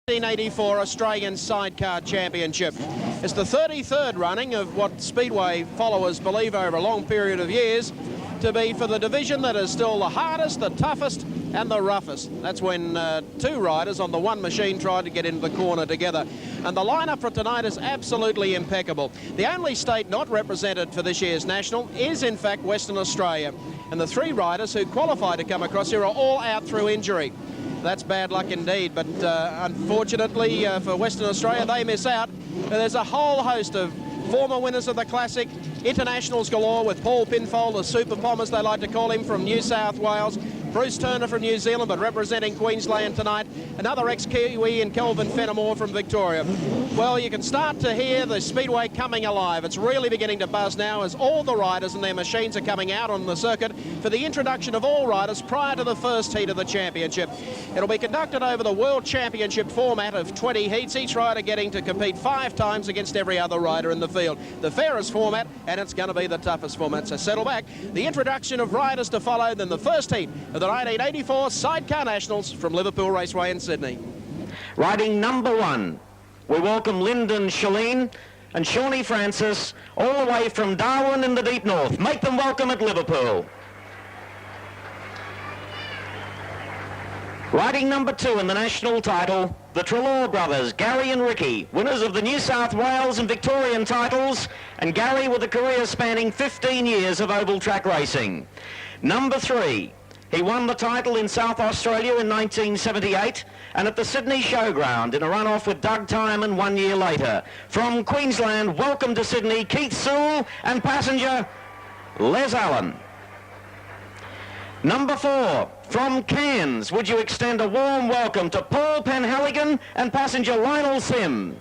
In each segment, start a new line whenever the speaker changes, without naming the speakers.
1984 Australian Sidecar Championship. It's the 33rd running of what Speedway followers believe over a long period of years to be for the division that is still the hardest, the toughest and the roughest. That's when two riders on the one machine tried to get into the corner together. And the lineup for tonight is absolutely impeccable. The only state not represented for this year's National is in fact Western Australia. And the three riders who qualified to come across here are all out through injury. That's bad luck indeed, but unfortunately for Western Australia, they miss out. There's a whole host of former winners of the Classic, internationals galore, with Paul Pinfold, the Super Pom as they like to call him, from New South Wales, Bruce Turner from New Zealand, but representing Queensland tonight, another ex-Kiwi and Kelvin Fenimore from Victoria. Well, you can start to hear the Speedway coming alive. It's really beginning to buzz now as all the riders and their machines are coming out on the circuit for the introduction of all riders prior to the first heat of the championship. It'll be conducted over the World Championship format of 20 heats, each rider getting to compete 5 times against every other rider in the field. The fairest format, and it's going to be the toughest format, so settle back. The introduction of riders to follow, then the first heat of the 1984 Sidecar Nationals from Liverpool Raceway in Sydney.
Riding number 1, we welcome Lyndon Shalene and Shawnee Francis, all the way from Darwin in the deep north. Make them welcome at Liverpool. Riding number 2 in the national title, the Treloar brothers, Gary and Ricky, winners of the New South Wales and Victorian titles, and Gary with a career spanning 15 years of oval track racing. Number 3, he won the title in South Australia in 1978 and at the Sydney Showground in a run-off with Doug Tyman 1 year later. From Queensland, welcome to Sydney, Keith Sewell and passenger Les Allen. Number 4, from Cairns, would you extend a warm welcome to Paul Penhaligon and passenger Lionel Sim.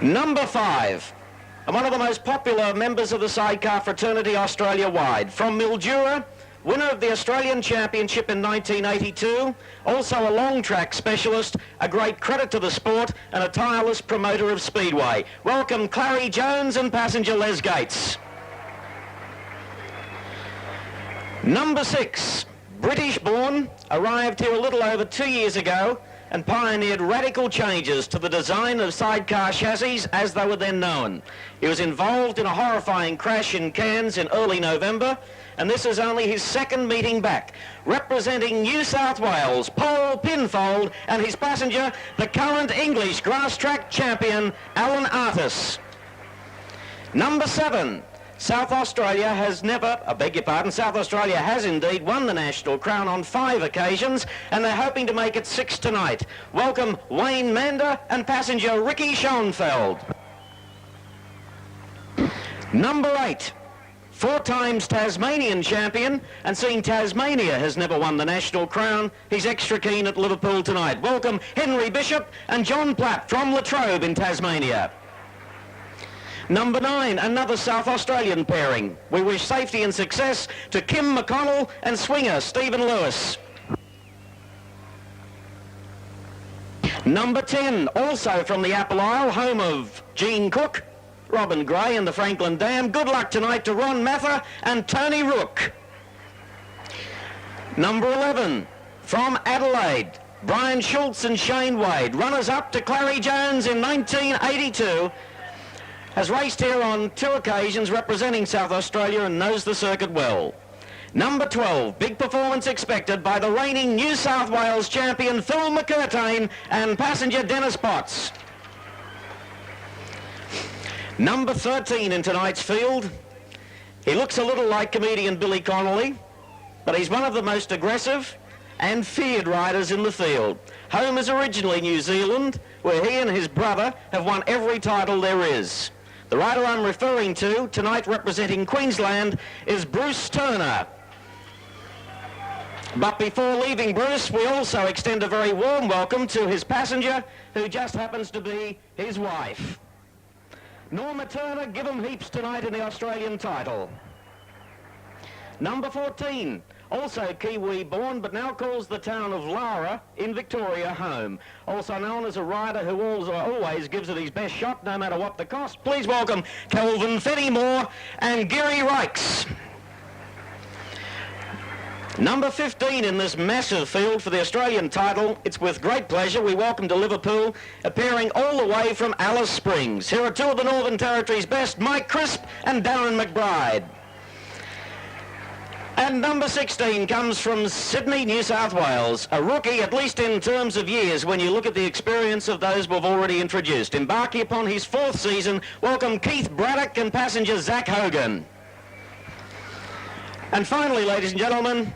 Number 5, and one of the most popular members of the sidecar fraternity Australia-wide, from Mildura, winner of the Australian Championship in 1982, also a long track specialist, a great credit to the sport and a tireless promoter of Speedway. Welcome Clary Jones and passenger Les Gates. Number 6, British-born, arrived here a little over 2 years ago and pioneered radical changes to the design of sidecar chassis as they were then known. He was involved in a horrifying crash in Cairns in early November, and this is only his second meeting back. Representing New South Wales, Paul Pinfold and his passenger, the current English grass track champion, Alan Artis. Number 7, South Australia has never, I beg your pardon, South Australia has indeed won the national crown on 5 occasions, and they're hoping to make it 6 tonight. Welcome Wayne Mander and passenger Ricky Schoenfeld. Number 8, 4 times Tasmanian champion, and seeing Tasmania has never won the national crown, he's extra keen at Liverpool tonight. Welcome Henry Bishop and John Platt from Latrobe in Tasmania. Number 9, another South Australian pairing. We wish safety and success to Kim McConnell and swinger Stephen Lewis. Number 10, also from the Apple Isle, home of Gene Cook, Robin Gray and the Franklin Dam. Good luck tonight to Ron Mather and Tony Rook. Number 11, from Adelaide, Brian Schultz and Shane Wade, runners-up to Clary Jones in 1982, has raced here on 2 occasions representing South Australia and knows the circuit well. Number 12, big performance expected by the reigning New South Wales champion Phil McCurtain and passenger Dennis Potts. Number 13 in tonight's field, he looks a little like comedian Billy Connolly, but he's one of the most aggressive and feared riders in the field. Home is originally New Zealand, where he and his brother have won every title there is. The rider I'm referring to, tonight representing Queensland, is Bruce Turner. But before leaving Bruce, we also extend a very warm welcome to his passenger, who just happens to be his wife. Norma Turner, give 'em heaps tonight in the Australian title. Number 14, also Kiwi-born, but now calls the town of Lara in Victoria home. Also known as a rider who always gives it his best shot, no matter what the cost. Please welcome Kelvin Fenimore and Gary Rikes. Number 15 in this massive field for the Australian title. It's with great pleasure we welcome to Liverpool, appearing all the way from Alice Springs. Here are two of the Northern Territory's best, Mike Crisp and Darren McBride. And number 16 comes from Sydney, New South Wales. A rookie, at least in terms of years, when you look at the experience of those we've already introduced. Embarking upon his 4th season, welcome Keith Braddock and passenger Zach Hogan. And finally, ladies and gentlemen,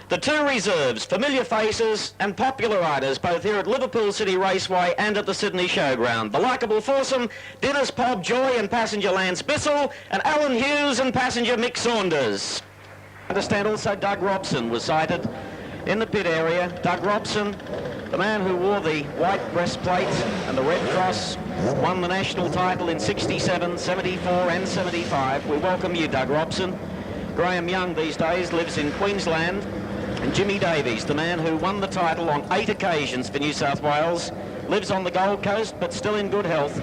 the two reserves, familiar faces and popular riders, both here at Liverpool City Raceway and at the Sydney Showground. The likeable foursome, Dennis Pobjoy and passenger Lance Bissell, and Alan Hughes and passenger Mick Saunders. I understand also Doug Robson was sighted in the pit area. Doug Robson, the man who wore the white breastplate and the red cross, won the national title in 67, 74 and 75. We welcome you, Doug Robson. Graham Young these days lives in Queensland. And Jimmy Davies, the man who won the title on 8 occasions for New South Wales, lives on the Gold Coast but still in good health.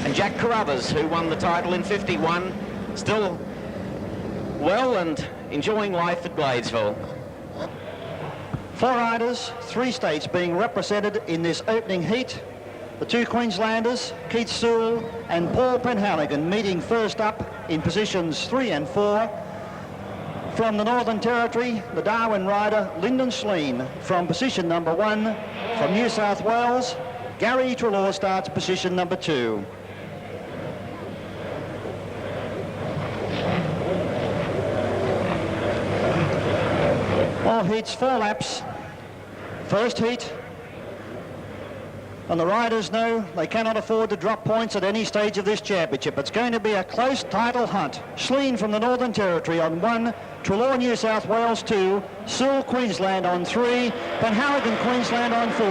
And Jack Carruthers, who won the title in 51, still well and enjoying life at Gladesville.
4 riders, 3 states being represented in this opening heat. The 2 Queenslanders, Keith Sewell and Paul Penhaligon, meeting first up in positions 3 and 4. From the Northern Territory, the Darwin rider, Lyndon Schleen. From position number 1, from New South Wales, Gary Treloar starts position number 2. All heats, 4 laps. First heat. And the riders know they cannot afford to drop points at any stage of this championship. It's going to be a close title hunt. Schleen from the Northern Territory on 1, Treloar New South Wales 2, Sewell Queensland on 3, Penhaligon Queensland on 4.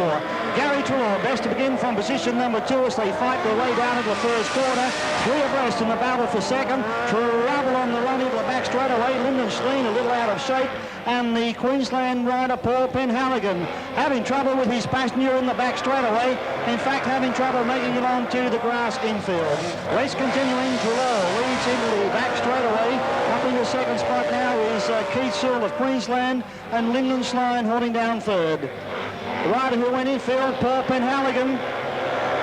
Gary Treloar best to begin from position number 2 as they fight their way down into the first quarter. 3 abreast in the battle for second. Trouble on the run into the back straightaway. Lyndon Schleen a little out of shape. And the Queensland rider Paul Penhaligon having trouble with his passenger in the back straightaway. In fact, having trouble making it onto the grass infield. Race continuing. Treloar leads into the back straightaway. Up in the second spot now is Keith Sewell of Queensland and Lyndon Schleen holding down third. The rider who went infield, Paul Penhaligon,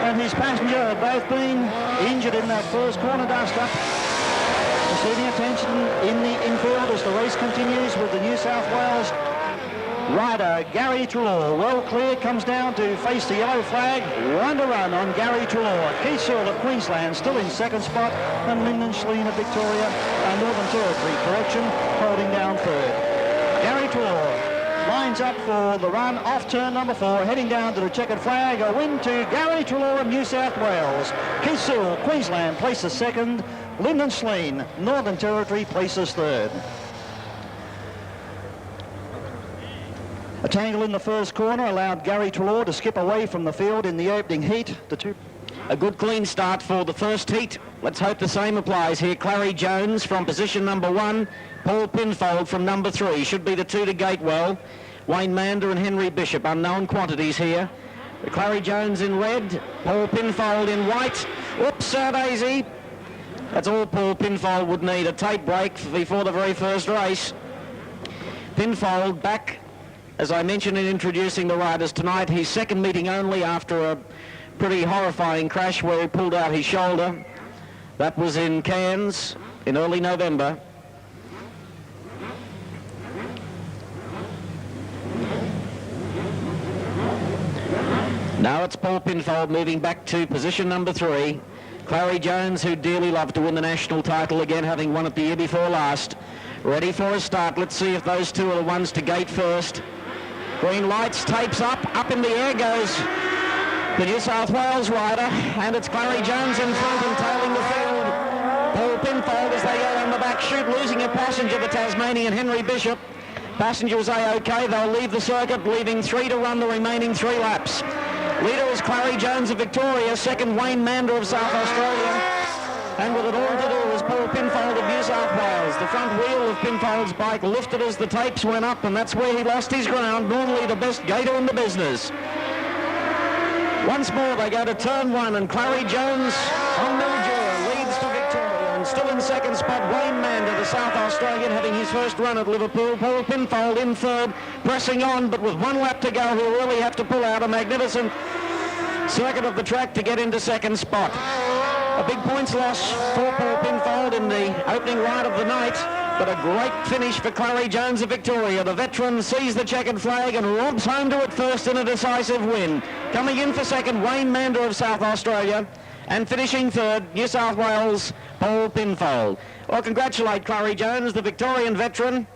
and his passenger have both been injured in that first corner dust-up. Receiving attention in the infield as the race continues with the New South Wales rider Gary Treloar. Well clear, comes down to face the yellow flag. 1 to run on Gary Treloar. Keith Sewell of Queensland still in second spot, and Lyndon Schleen of Victoria and Northern Territory, correction, holding down third. Gary Treloar lines up for the run off turn number 4, heading down to the checkered flag. A win to Gary Treloar of New South Wales. Keith Sewell, Queensland, places second. Lyndon Schleen, Northern Territory, places third. A tangle in the first corner allowed Gary Treloar to skip away from the field in the opening heat.
A good clean start for the first heat. Let's hope the same applies here. Clary Jones from position number 1. Paul Pinfold from number 3. Should be the 2 to Gatewell. Wayne Mander and Henry Bishop, unknown quantities here. Clary Jones in red. Paul Pinfold in white. Whoops, Daisy. That's all Paul Pinfold would need, a tape break before the very first race. Pinfold back, as I mentioned in introducing the riders tonight, his second meeting only after a pretty horrifying crash where he pulled out his shoulder. That was in Cairns in early November. Now it's Paul Pinfold moving back to position number 3. Clary Jones, who dearly loved to win the national title again, having won it the year before last. Ready for a start. Let's see if those two are the ones to gate first. Green lights, tapes up in the air goes the New South Wales rider, and it's Clary Jones in front and tailing the field. Paul Pinfold as they go down the back chute, losing a passenger, the Tasmanian Henry Bishop. Passengers A-OK, they'll leave the circuit, leaving 3 to run the remaining 3 laps. Leader is Clary Jones of Victoria, second Wayne Mander of South Australia, and with it all to do is Paul Pinfold of New South Wales. The front wheel of Pinfold's bike lifted as the tapes went up, and that's where he lost his ground, normally the best gator in the business. Once more they go to turn 1, and Clary Jones on Mildura leads to Victoria, and still in second spot, Wayne Mander, the South Australian, having his first run at Liverpool. Paul Pinfold in third, pressing on, but with 1 lap to go, he'll really have to pull out a magnificent circuit of the track to get into second spot. A big points loss for Paul Pinfold in the opening ride of the night, but a great finish for Clary Jones of Victoria. The veteran sees the checkered flag and romps home to it first in a decisive win. Coming in for second, Wayne Mander of South Australia, and finishing third, New South Wales, Paul Pinfold. Well, congratulate Clary Jones, the Victorian veteran,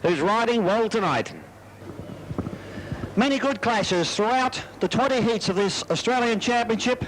who's riding well tonight.
Many good clashes throughout the 20 heats of this Australian Championship.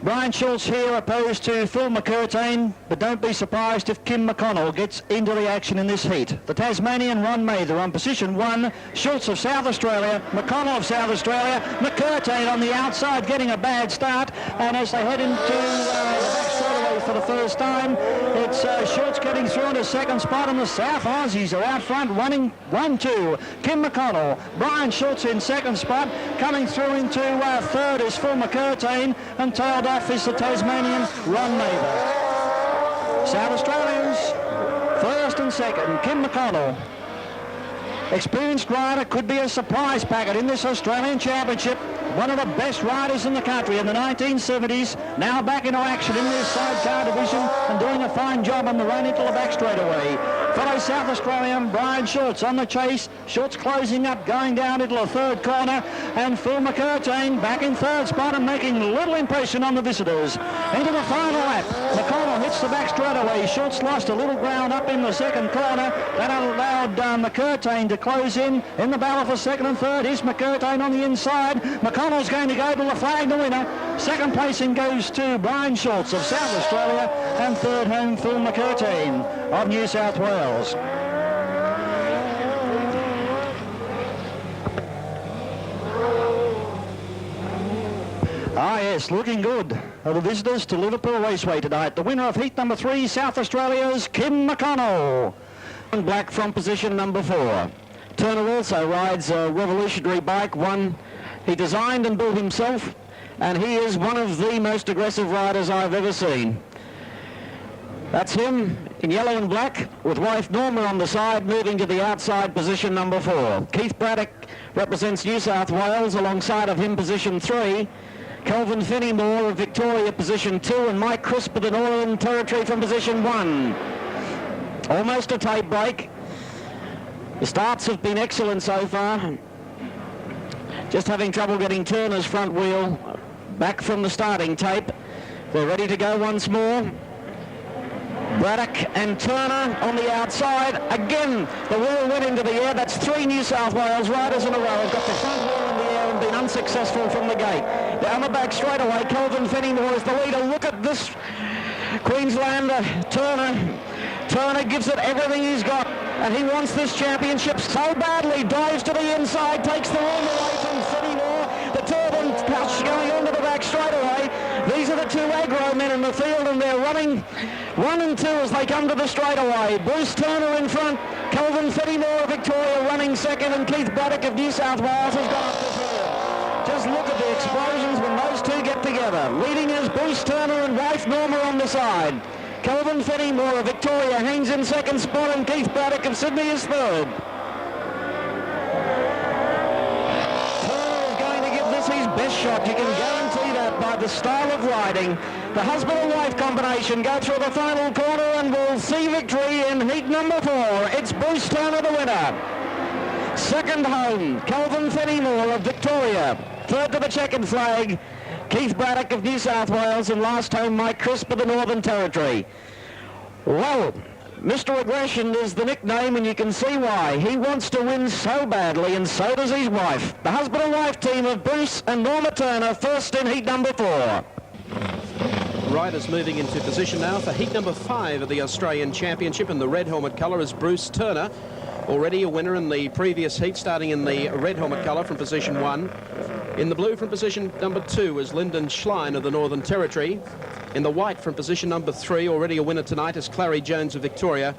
Brian Schultz here opposed to Phil McCurtain, but don't be surprised if Kim McConnell gets into the action in this heat. The Tasmanian Ron Mather on position 1, Schultz of South Australia, McConnell of South Australia, McCurtain on the outside getting a bad start, and as they head into the back straightaway for the first time, it's Schultz getting through into second spot, and the South Aussies are out front running 1-2. Kim McConnell, Brian Schultz in second spot, coming through into third is Phil McCurtain, and tailed off is the Tasmanian Ron Mather. South Australians first and second, Kim McConnell. Experienced rider, could be a surprise packet in this Australian Championship. One of the best riders in the country in the 1970s, now back into action in this sidecar division and doing a fine job on the run into the back straightaway. Fellow South Australian Brian Schultz on the chase. Schultz closing up, going down into the third corner, and Phil McCurtain back in third spot and making little impression on the visitors. Into the final lap, McConnell hits the back straightaway. Schultz lost a little ground up in the second corner. That allowed McCurtain to close in the battle for second and third. Here's McCurtain on the inside. McConnell's going to go to the flag, the winner. Second placing goes to Brian Schultz of South Australia, and third home Phil McCurtain of New South Wales. Ah yes, looking good are the visitors to Liverpool Raceway tonight. The winner of heat number 3, South Australia's Kim McConnell.
Black from position number 4. Turner also rides a revolutionary bike, one he designed and built himself, and he is one of the most aggressive riders I've ever seen. That's him in yellow and black, with wife Norma on the side, moving to the outside, position number 4. Keith Braddock represents New South Wales, alongside of him position 3. Kelvin Finney-Moore of Victoria, position 2, and Mike Crisp of the Northern Territory from position 1. Almost a tape break. The starts have been excellent so far. Just having trouble getting Turner's front wheel back from the starting tape. They're ready to go once more. Braddock and Turner on the outside. Again, the wheel went into the air. That's 3 New South Wales riders in a row. Have got the front wheel in the air and been unsuccessful from the gate. Down the back straightaway, Kelvin Finney-Moore is the leader. Look at this Queenslander, Turner. Turner gives it everything he's got, and he wants this championship so badly. Dives to the inside, takes the room away from Finney-Moore. The turban pouch going onto the back straightaway. These are the 2 aggro men in the field, and they're running 1 and 2 as they come to the straightaway. Bruce Turner in front, Kelvin Finney-Moore of Victoria running second, and Keith Braddock of New South Wales has gone up the field. Just look at the explosions when those 2 get together. Leading is Bruce Turner and wife Norma on the side. Kelvin Finney-Moore of Victoria hangs in second spot, and Keith Braddock of Sydney is third. Turner is going to give this his best shot. You can guarantee that by the style of riding. The husband and wife combination go through the final corner, and we'll see victory in heat number 4. It's Bruce Turner the winner. Second home, Kelvin Finney-Moore of Victoria. Third to the checkered flag, Keith Braddock of New South Wales, and last home Mike Crisp of the Northern Territory. Well, Mr. Aggression is the nickname, and you can see why. He wants to win so badly, and so does his wife. The husband and wife team of Bruce and Norma Turner, first in heat number 4.
Riders moving into position now for heat number 5 of the Australian Championship, and the red helmet colour is Bruce Turner. Already a winner in the previous heat, starting in the red helmet colour from position 1. In the blue from position number 2 is Lyndon Schlein of the Northern Territory. In the white from position number 3, already a winner tonight, is Clary Jones of Victoria.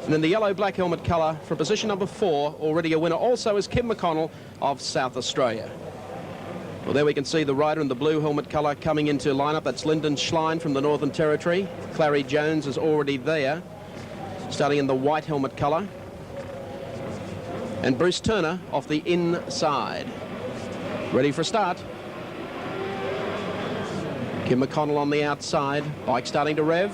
And in the yellow-black helmet colour from position number 4, already a winner also, is Kim McConnell of South Australia. Well, there we can see the rider in the blue helmet colour coming into lineup. That's Lyndon Schlein from the Northern Territory. Clary Jones is already there, starting in the white helmet colour. And Bruce Turner off the inside. Ready for a start. Kim McConnell on the outside. Bike starting to rev.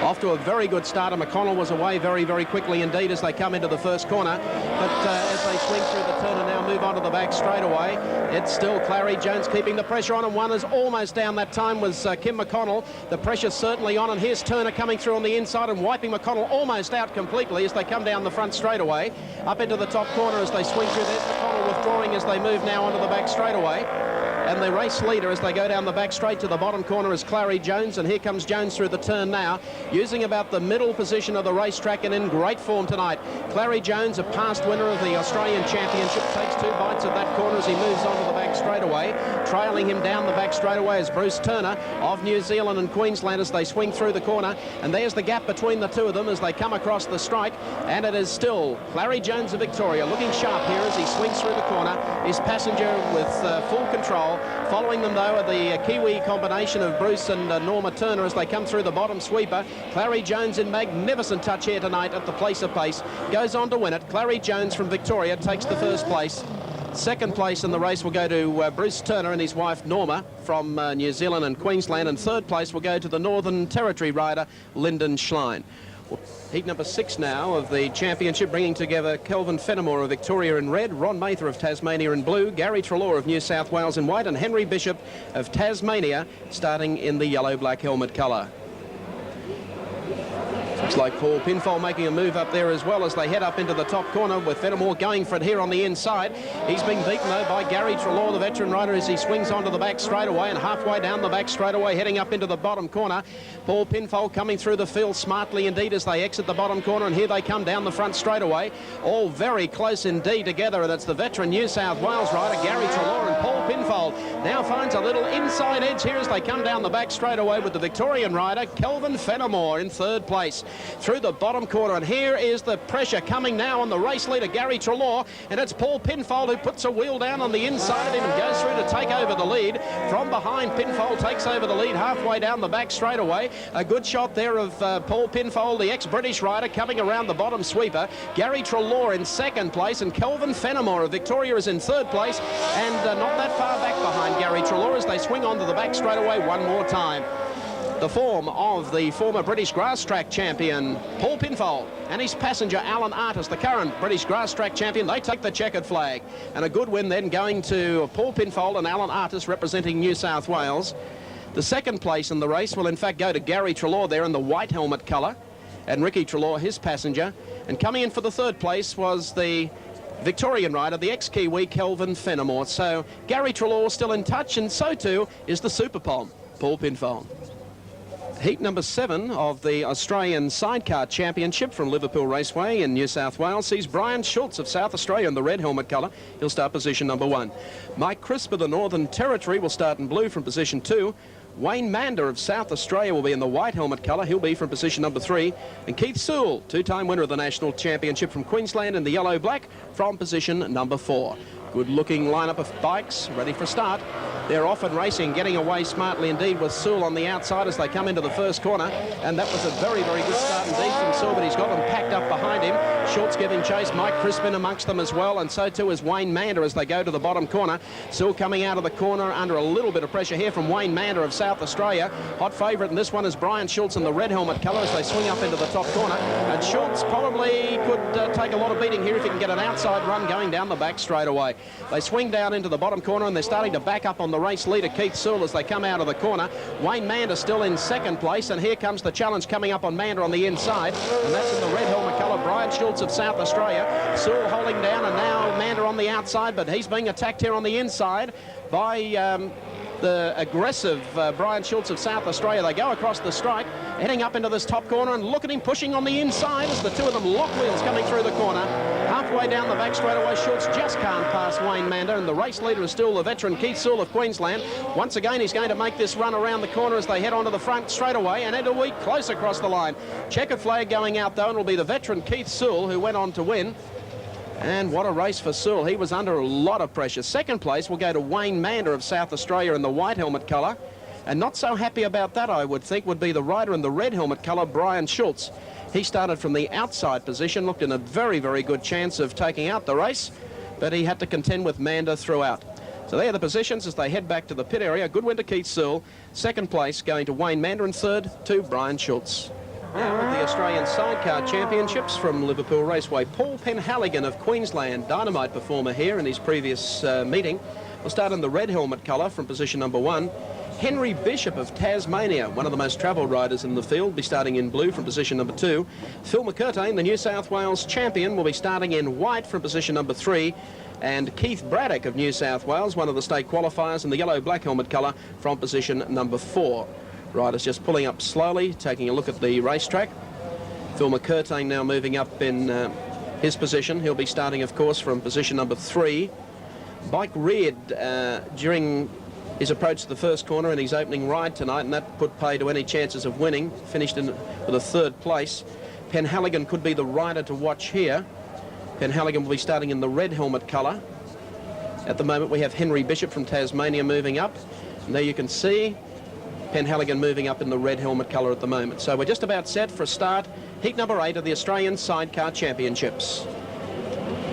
Off to a very good start, and McConnell was away very, very quickly indeed as they come into the first corner. But as they swing through the turn and now move on to the back straightaway, it's still Clary Jones keeping the pressure on, and one is almost down. That time was Kim McConnell. The pressure's certainly on, and here's Turner coming through on the inside and wiping McConnell almost out completely as they come down the front straightaway. Up into the top corner as they swing through. There's McConnell withdrawing as they move now onto the back straightaway. And the race leader as they go down the back straight to the bottom corner is Clary Jones, and here comes Jones through the turn now, using about the middle position of the racetrack and in great form tonight. Clary Jones, a past winner of the Australian Championship, takes 2 bites at that corner as he moves on to the back straightaway. Trailing him down the back straightaway is Bruce Turner of New Zealand and Queensland as they swing through the corner, and there's the gap between the two of them as they come across the strike, and it is still Clary Jones of Victoria, looking sharp here as he swings through the corner. His passenger with full control. Following them, though, are the Kiwi combination of Bruce and Norma Turner as they come through the bottom sweeper. Clary Jones in magnificent touch here tonight at the place of pace. Goes on to win it. Clary Jones from Victoria takes the first place. Second place in the race will go to Bruce Turner and his wife Norma from New Zealand and Queensland. And third place will go to the Northern Territory rider, Lyndon Schlein. Heat number 6 now of the championship, bringing together Kelvin Fenimore of Victoria in red, Ron Mather of Tasmania in blue, Gary Treloar of New South Wales in white, and Henry Bishop of Tasmania starting in the yellow-black helmet colour. Looks like Paul Pinfold making a move up there as well as they head up into the top corner, with Fenimore going for it here on the inside. He's been beaten though by Gary Treloar, the veteran rider, as he swings onto the back straightaway, and halfway down the back straightaway heading up into the bottom corner. Paul Pinfold coming through the field smartly indeed as they exit the bottom corner, and here they come down the front straightaway. All very close indeed together, and it's the veteran New South Wales rider Gary Treloar, and Paul Pinfold now finds a little inside edge here as they come down the back straightaway with the Victorian rider Kelvin Fenimore in third place through the bottom corner. And here is the pressure coming now on the race leader Gary Treloar, and it's Paul Pinfold who puts a wheel down on the inside of him and goes through to take over the lead. From behind, Pinfold takes over the lead halfway down the back straightaway. A good shot there of Paul Pinfold, the ex-British rider, coming around the bottom sweeper. Gary Treloar in second place, and Kelvin Fenimore of Victoria is in third place, and not that far back behind Gary Treloar as they swing onto the back straightaway one more time. The form of the former British grass track champion Paul Pinfold and his passenger Alan Artis, the current British grass track champion. They take the checkered flag, and a good win then going to Paul Pinfold and Alan Artis representing New South Wales. The second place in the race will in fact go to Gary Treloar there in the white helmet colour, and Ricky Treloar, his passenger. And coming in for the third place was the Victorian rider, the ex-Kiwi Kelvin Fenimore. So Gary Treloar still in touch, and so too is the Super Pom, Paul Pinfold. Heat number 7 of the Australian Sidecar Championship from Liverpool Raceway in New South Wales sees Brian Schultz of South Australia in the red helmet colour. He'll start position number 1. Mike Crisp of the Northern Territory will start in blue from position 2. Wayne Mander of South Australia will be in the white helmet colour. He'll be from position number 3. And Keith Sewell, 2-time winner of the National Championship from Queensland in the yellow-black, from position number 4. Good-looking lineup of bikes ready for start. They're off and racing, getting away smartly indeed with Sewell on the outside as they come into the first corner. And that was a very, very good start indeed from Sewell, but he's got them packed up behind him. Schultz giving chase, Mike Crispin amongst them as well, and so too is Wayne Mander as they go to the bottom corner. Sewell coming out of the corner under a little bit of pressure here from Wayne Mander of South Australia. Hot favourite in this one is Brian Schultz in the red helmet colour as they swing up into the top corner. And Schultz probably could take a lot of beating here if he can get an outside run going down the back straight away. They swing down into the bottom corner, and they're starting to back up on the race leader Keith Sewell as they come out of the corner. Wayne Mander still in second place, and here comes the challenge coming up on Mander on the inside, and that's in the red helmet colour, Brian Schultz of South Australia. Sewell holding down, and now Mander on the outside, but he's being attacked here on the inside by the aggressive Brian Schultz of South Australia. They go across the strike, heading up into this top corner, and look at him pushing on the inside as the two of them lock wheels coming through the corner. Halfway down the back straightaway, Schultz just can't pass Wayne Mander, and the race leader is still the veteran Keith Sewell of Queensland. Once again, he's going to make this run around the corner as they head onto the front straightaway, and it'll be close across the line. Checkered flag going out though, and it'll be the veteran Keith Sewell who went on to win. And what a race for Sewell. He was under a lot of pressure. Second place will go to Wayne Mander of South Australia in the white helmet colour. And not so happy about that, I would think, would be the rider in the red helmet colour, Brian Schultz. He started from the outside position, looked in a very, very good chance of taking out the race, but he had to contend with Mander throughout. So there are the positions as they head back to the pit area. Good win to Keith Sewell. Second place going to Wayne Mander, and third to Brian Schultz. Now with the Australian Sidecar Championships from Liverpool Raceway, Paul Penhaligon of Queensland, dynamite performer here in his previous meeting, will start in the red helmet colour from position number 1. Henry Bishop of Tasmania, one of the most travelled riders in the field, be starting in blue from position number 2. Phil McCurtain, the New South Wales champion, will be starting in white from position number 3. And Keith Braddock of New South Wales, one of the state qualifiers, in the yellow-black helmet colour from position number 4. Riders just pulling up slowly, taking a look at the racetrack. Phil McCurtain now moving up in his position. He'll be starting, of course, from position number 3. Bike reared during his approach to the first corner in his opening ride tonight, and that put pay to any chances of winning. Finished in with a 3rd place. Penhaligon could be the rider to watch here. Penhaligon will be starting in the red helmet colour. At the moment we have Henry Bishop from Tasmania moving up. And there you can see Penhaligon moving up in the red helmet colour at the moment. So we're just about set for a start. Heat number 8 of the Australian Sidecar Championships.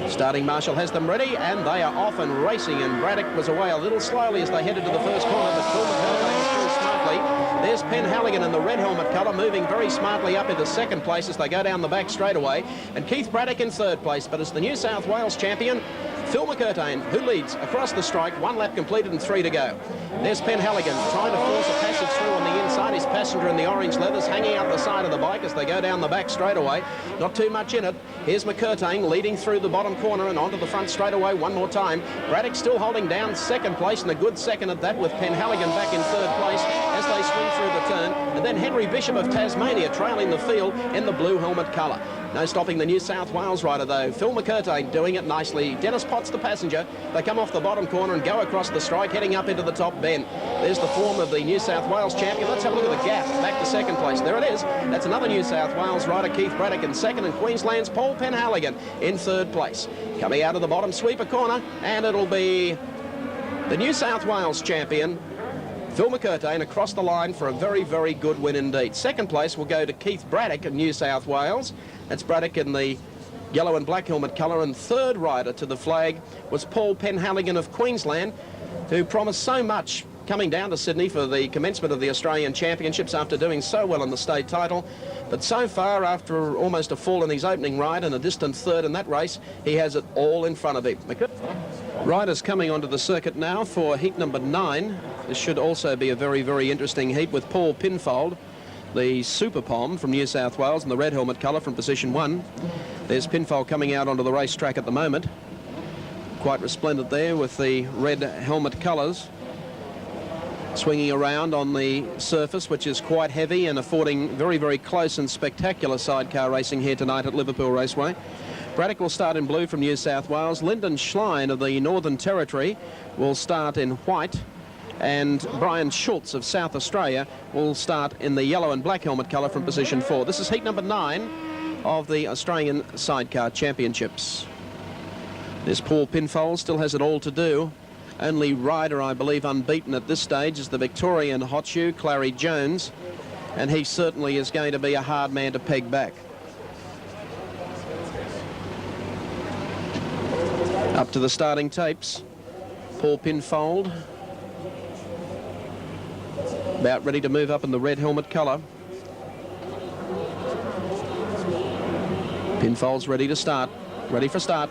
Starting marshal has them ready, and they are off and racing, and Braddock was away a little slowly as they headed to the first corner, but Phil McCurtain is through smartly. There's Penhaligon in the red helmet colour, moving very smartly up into 2nd place as they go down the back straightaway, and Keith Braddock in 3rd place. But as the New South Wales champion, Phil McCurtain, who leads across the strike, 1 lap completed and 3 to go. There's Penhaligon trying to force a passage through on the inside. His passenger in the orange leathers hanging out the side of the bike as they go down the back straightaway. Not too much in it. Here's McCurtain leading through the bottom corner and onto the front straightaway one more time. Braddock still holding down 2nd place, and a good second at that, with Penhaligon back in 3rd place as they swing through the turn. And then Henry Bishop of Tasmania trailing the field in the blue helmet colour. No stopping the New South Wales rider though. Phil McCurtain doing it nicely. Dennis Potts the passenger. They come off the bottom corner and go across the strike, heading up into the top bend. There's the form of the New South Wales champion. Let's have a look at the gap. Back to 2nd place. There it is. That's another New South Wales rider, Keith Braddock, in 2nd, and Queensland's Paul Penhaligon in 3rd place. Coming out of the bottom sweeper corner, and it'll be the New South Wales champion, Phil McCurtain, across the line for a very, very good win indeed. 2nd place will go to Keith Braddock of New South Wales. That's Braddock in the yellow and black helmet colour, and 3rd rider to the flag was Paul Penhaligon of Queensland, who promised so much coming down to Sydney for the commencement of the Australian Championships after doing so well in the state title. But so far, after almost a fall in his opening ride and a distant 3rd in that race, he has it all in front of him. Riders coming onto the circuit now for heat number 9. This should also be a very, very interesting heat, with Paul Pinfold, the Super Pom from New South Wales, in the red helmet colour from position 1. There's Pinfold coming out onto the racetrack at the moment. Quite resplendent there with the red helmet colours, swinging around on the surface, which is quite heavy and affording very, very close and spectacular sidecar racing here tonight at Liverpool Raceway. Braddock will start in blue from New South Wales. Lyndon Schlein of the Northern Territory will start in white, and Brian Schultz of South Australia will start in the yellow and black helmet colour from position 4. This is heat number 9 of the Australian Sidecar Championships. This Paul Pinfold still has it all to do. Only rider, I believe, unbeaten at this stage is the Victorian hot shoe, Clary Jones, and he certainly is going to be a hard man to peg back. Up to the starting tapes, Paul Pinfold, about ready to move up in the red helmet colour. Pinfold's ready to start, ready for start.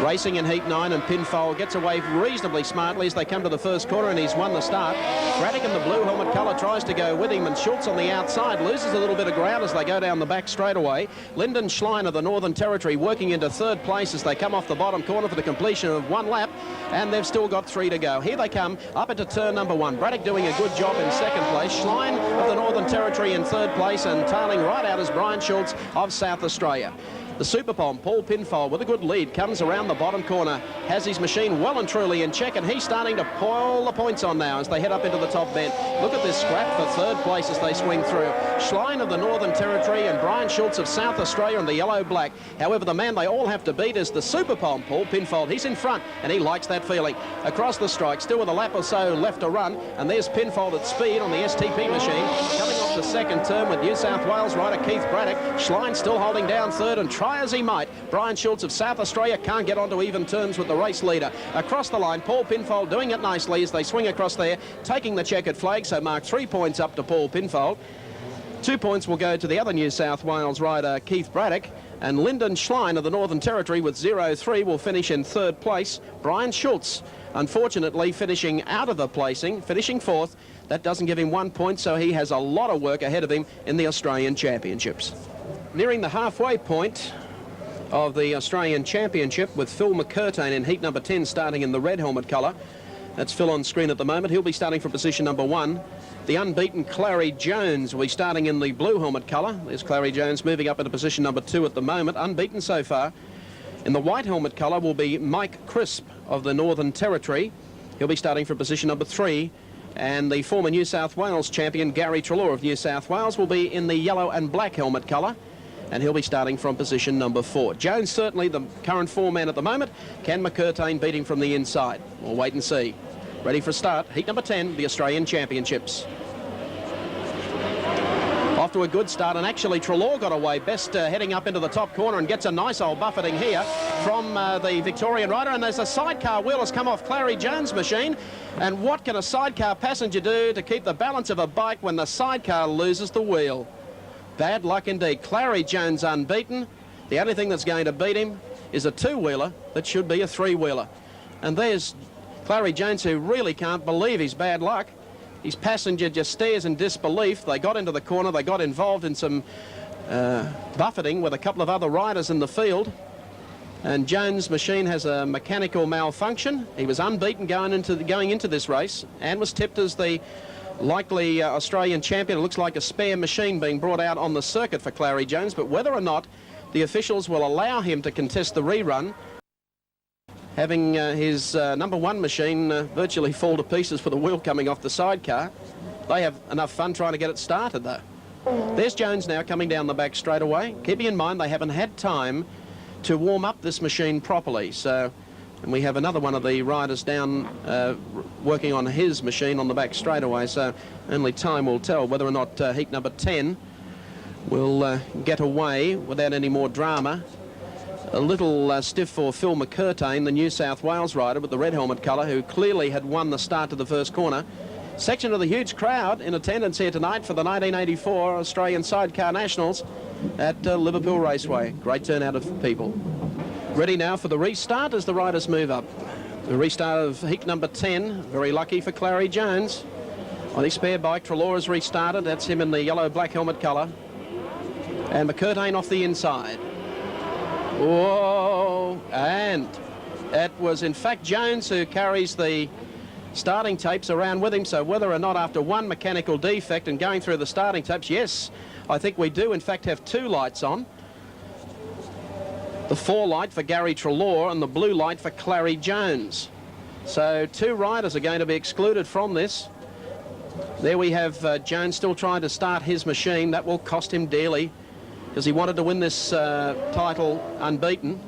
Racing in heat 9, and Pinfold gets away reasonably smartly as they come to the first corner, and he's won the start. Braddock in the blue helmet colour tries to go with him, and Schultz on the outside loses a little bit of ground as they go down the back straightaway. Lyndon Schlein of the Northern Territory working into 3rd place as they come off the bottom corner for the completion of 1 lap, and they've still got 3 to go. Here they come up into turn number 1. Braddock doing a good job in 2nd place. Schlein of the Northern Territory in 3rd place, and tailing right out is Brian Schultz of South Australia. The Super Bomb, Paul Pinfold, with a good lead, comes around the bottom corner, has his machine well and truly in check, and he's starting to pile the points on now as they head up into the top bend. Look at this scrap for third place as they swing through. Schlein of the Northern Territory and Brian Schultz of South Australia in the yellow-black. However, the man they all have to beat is the Super Bomb, Paul Pinfold. He's in front, and he likes that feeling. Across the strike, still with a lap or so left to run, and there's Pinfold at speed on the STP machine, coming off the second turn with New South Wales rider Keith Braddock. Schlein still holding down third, and try as he might, Brian Schultz of South Australia can't get onto even terms with the race leader. Across the line, Paul Pinfold doing it nicely as they swing across there, taking the checkered flag, so mark 3 points up to Paul Pinfold. 2 points will go to the other New South Wales rider, Keith Braddock, and Lyndon Schlein of the Northern Territory with 0-3 will finish in third place. Brian Schultz, unfortunately, finishing out of the placing, finishing fourth. That doesn't give him 1 point, so he has a lot of work ahead of him in the Australian Championships. Nearing the halfway point of the Australian Championship with Phil McCurtain in heat number 10 starting in the red helmet colour. That's Phil on screen at the moment. He'll be starting from position number 1. The unbeaten Clary Jones will be starting in the blue helmet colour. There's Clary Jones moving up into position number 2 at the moment, unbeaten so far. In the white helmet colour will be Mike Crisp of the Northern Territory. He'll be starting from position number 3. And the former New South Wales champion Gary Treloar of New South Wales will be in the yellow and black helmet colour, and he'll be starting from position number 4. Jones certainly the current four-man at the moment. Can McCurtain beat him from the inside? We'll wait and see. Ready for a start. Heat number 10, the Australian Championships. Off to a good start, and actually Treloar got away best heading up into the top corner and gets a nice old buffeting here from the Victorian rider. And there's a sidecar wheel has come off Clary Jones' machine. And what can a sidecar passenger do to keep the balance of a bike when the sidecar loses the wheel? Bad luck indeed. Clary Jones unbeaten. The only thing that's going to beat him is a two-wheeler that should be a three-wheeler. And there's Clary Jones, who really can't believe his bad luck. His passenger just stares in disbelief. They got into the corner. They got involved in some buffeting with a couple of other riders in the field. And Jones' machine has a mechanical malfunction. He was unbeaten going into this race and was tipped as the likely Australian champion. It looks like a spare machine being brought out on the circuit for Clary Jones, but whether or not the officials will allow him to contest the rerun, having his number 1 machine virtually fall to pieces for the wheel coming off the sidecar. They have enough fun trying to get it started though. There's Jones now coming down the back straight away. Keeping in mind they haven't had time to warm up this machine properly, so, and we have another one of the riders down working on his machine on the back straight away, so only time will tell whether or not heat number 10 will get away without any more drama. A little stiff for Phil McCurtain, the New South Wales rider with the red helmet colour, who clearly had won the start to the first corner. Section of the huge crowd in attendance here tonight for the 1984 Australian Sidecar Nationals at Liverpool Raceway. Great turnout of people. Ready now for the restart as the riders move up. The restart of heat number 10. Very lucky for Clary Jones. On his spare bike, Treloar has restarted. That's him in the yellow-black helmet colour. And McCurtain off the inside. Whoa, and it was in fact Jones who carries the starting tapes around with him, so whether or not after one mechanical defect and going through the starting tapes, yes, I think we do in fact have 2 lights on. The 4 light for Gary Treloar and the blue light for Clary Jones. So 2 riders are going to be excluded from this. There we have Jones still trying to start his machine. That will cost him dearly, because he wanted to win this title unbeaten.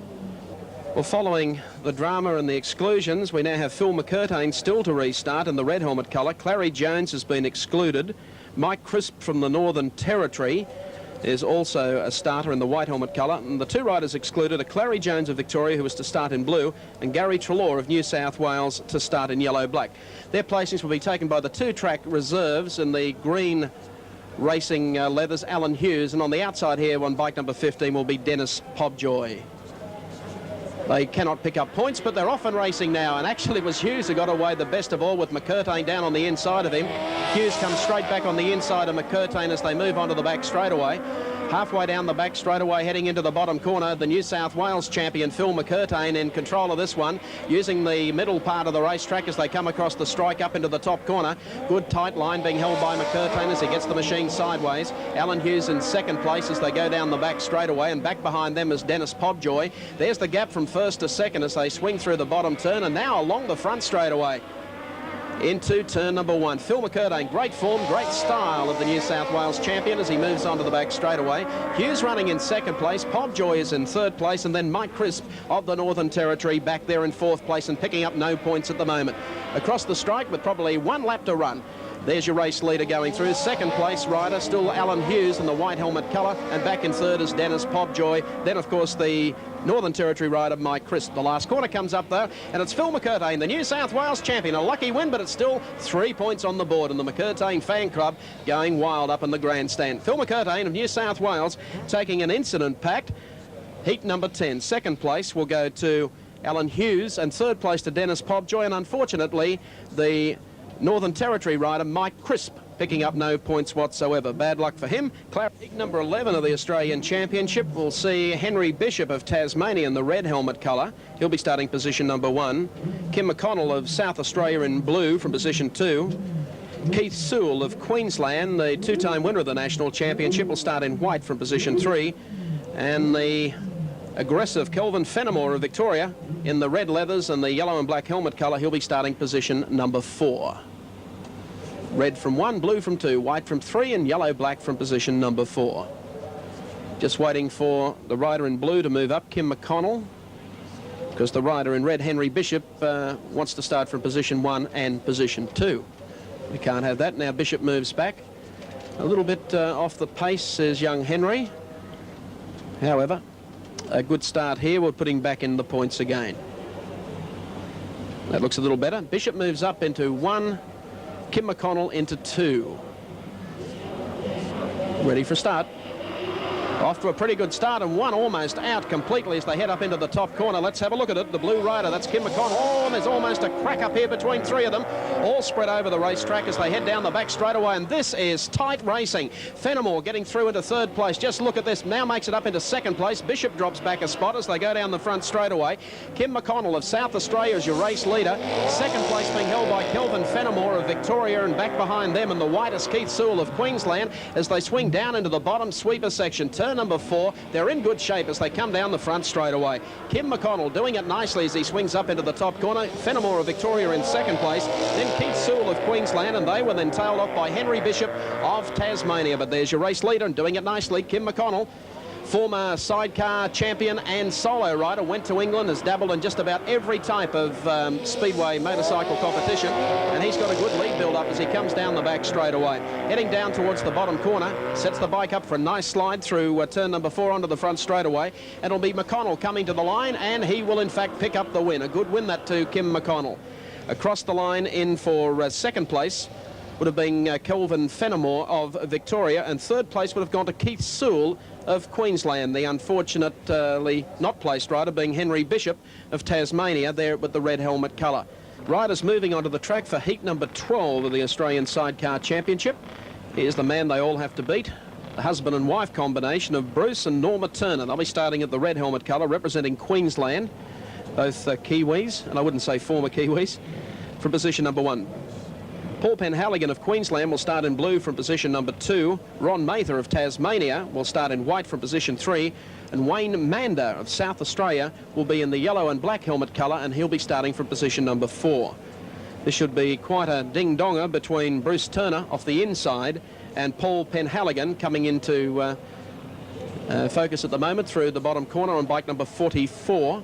Well, following the drama and the exclusions, we now have Phil McCurtain still to restart in the red helmet colour. Clary Jones has been excluded. Mike Crisp from the Northern Territory is also a starter in the white helmet colour. And the 2 riders excluded are Clary Jones of Victoria, who is to start in blue, and Gary Treloar of New South Wales to start in yellow-black. Their placings will be taken by the 2-track reserves in the green racing leathers, Alan Hughes, and on the outside here on bike number 15 will be Dennis Pobjoy. They cannot pick up points, but they're off and racing now, and actually it was Hughes who got away the best of all with McCurtain down on the inside of him. Hughes comes straight back on the inside of McCurtain as they move onto the back straightaway. Halfway down the back straight away, heading into the bottom corner, the New South Wales champion Phil McCurtain in control of this one, using the middle part of the racetrack as they come across the strike up into the top corner. Good tight line being held by McCurtain as he gets the machine sideways. Alan Hughes in second place as they go down the back straight away, and back behind them is Dennis Pobjoy. There's the gap from first to second as they swing through the bottom turn, and now along the front straight away into turn number 1. Phil McCurtain, great form, great style of the New South Wales champion as he moves on to the back straight away. Hughes running in second place, Pobjoy is in third place, and then Mike Crisp of the Northern Territory back there in fourth place and picking up no points at the moment. Across the strike with probably 1 lap to run. There's your race leader going through. Second place rider, still Alan Hughes in the white helmet colour, and back in third is Dennis Pobjoy. Then, of course, the Northern Territory rider, Mike Crisp. The last corner comes up, though, and it's Phil McCurtain, the New South Wales champion. A lucky win, but it's still 3 points on the board, and the McCurtain fan club going wild up in the grandstand. Phil McCurtain of New South Wales taking an incident-packed heat number 10. Second place will go to Alan Hughes, and third place to Dennis Pobjoy, and unfortunately, the Northern Territory rider Mike Crisp picking up no points whatsoever. Bad luck for him. Heat number 11 of the Australian Championship will see Henry Bishop of Tasmania in the red helmet colour. He'll be starting position number 1. Kim McConnell of South Australia in blue from position 2. Keith Sewell of Queensland, the 2-time winner of the National Championship, will start in white from position 3. And the aggressive Kelvin Fenimore of Victoria in the red leathers and the yellow and black helmet colour, he'll be starting position number 4. Red from 1, blue from 2, white from 3, and yellow-black from position number 4. Just waiting for the rider in blue to move up, Kim McConnell, because the rider in red, Henry Bishop, wants to start from position 1 and position 2. We can't have that. Now Bishop moves back. A little bit off the pace is young Henry. However, a good start here. We're putting back in the points again. That looks a little better. Bishop moves up into 1. Kim McConnell into 2. Ready for start. Off to a pretty good start, and 1 almost out completely as they head up into the top corner. Let's have a look at it. The blue rider, that's Kim McConnell. Oh, there's almost a crack up here between 3 of them. All spread over the racetrack as they head down the back straight away, and this is tight racing. Fenimore getting through into third place. Just look at this. Now makes it up into second place. Bishop drops back a spot as they go down the front straight away. Kim McConnell of South Australia is your race leader. Second place being held by Kelvin Fenimore of Victoria, and back behind them in the whitest Keith Sewell of Queensland as they swing down into the bottom sweeper section. Turn number 4. They're in good shape as they come down the front straight away. Kim McConnell doing it nicely as he swings up into the top corner. Fenimore of Victoria in second place. Then Keith Sewell of Queensland, and they were then tailed off by Henry Bishop of Tasmania. But there's your race leader and doing it nicely, Kim McConnell. Former sidecar champion and solo rider, went to England, has dabbled in just about every type of speedway motorcycle competition, and he's got a good lead build up as he comes down the back straight away. Heading down towards the bottom corner, sets the bike up for a nice slide through turn number 4 onto the front straight away, and it'll be McConnell coming to the line, and he will in fact pick up the win. A good win that to Kim McConnell. Across the line in for second place would have been Kelvin Fenimore of Victoria, and third place would have gone to Keith Sewell of Queensland, the unfortunately not placed rider being Henry Bishop of Tasmania there with the red helmet colour. Riders moving onto the track for heat number 12 of the Australian Sidecar Championship. Here's the man they all have to beat, the husband and wife combination of Bruce and Norma Turner. They'll be starting at the red helmet colour, representing Queensland, both Kiwis, and I wouldn't say former Kiwis, from position number 1. Paul Penhaligon of Queensland will start in blue from position number 2. Ron Mather of Tasmania will start in white from position 3. And Wayne Mander of South Australia will be in the yellow and black helmet colour, and he'll be starting from position number 4. This should be quite a ding-donger between Bruce Turner off the inside and Paul Penhaligon coming into focus at the moment through the bottom corner on bike number 44.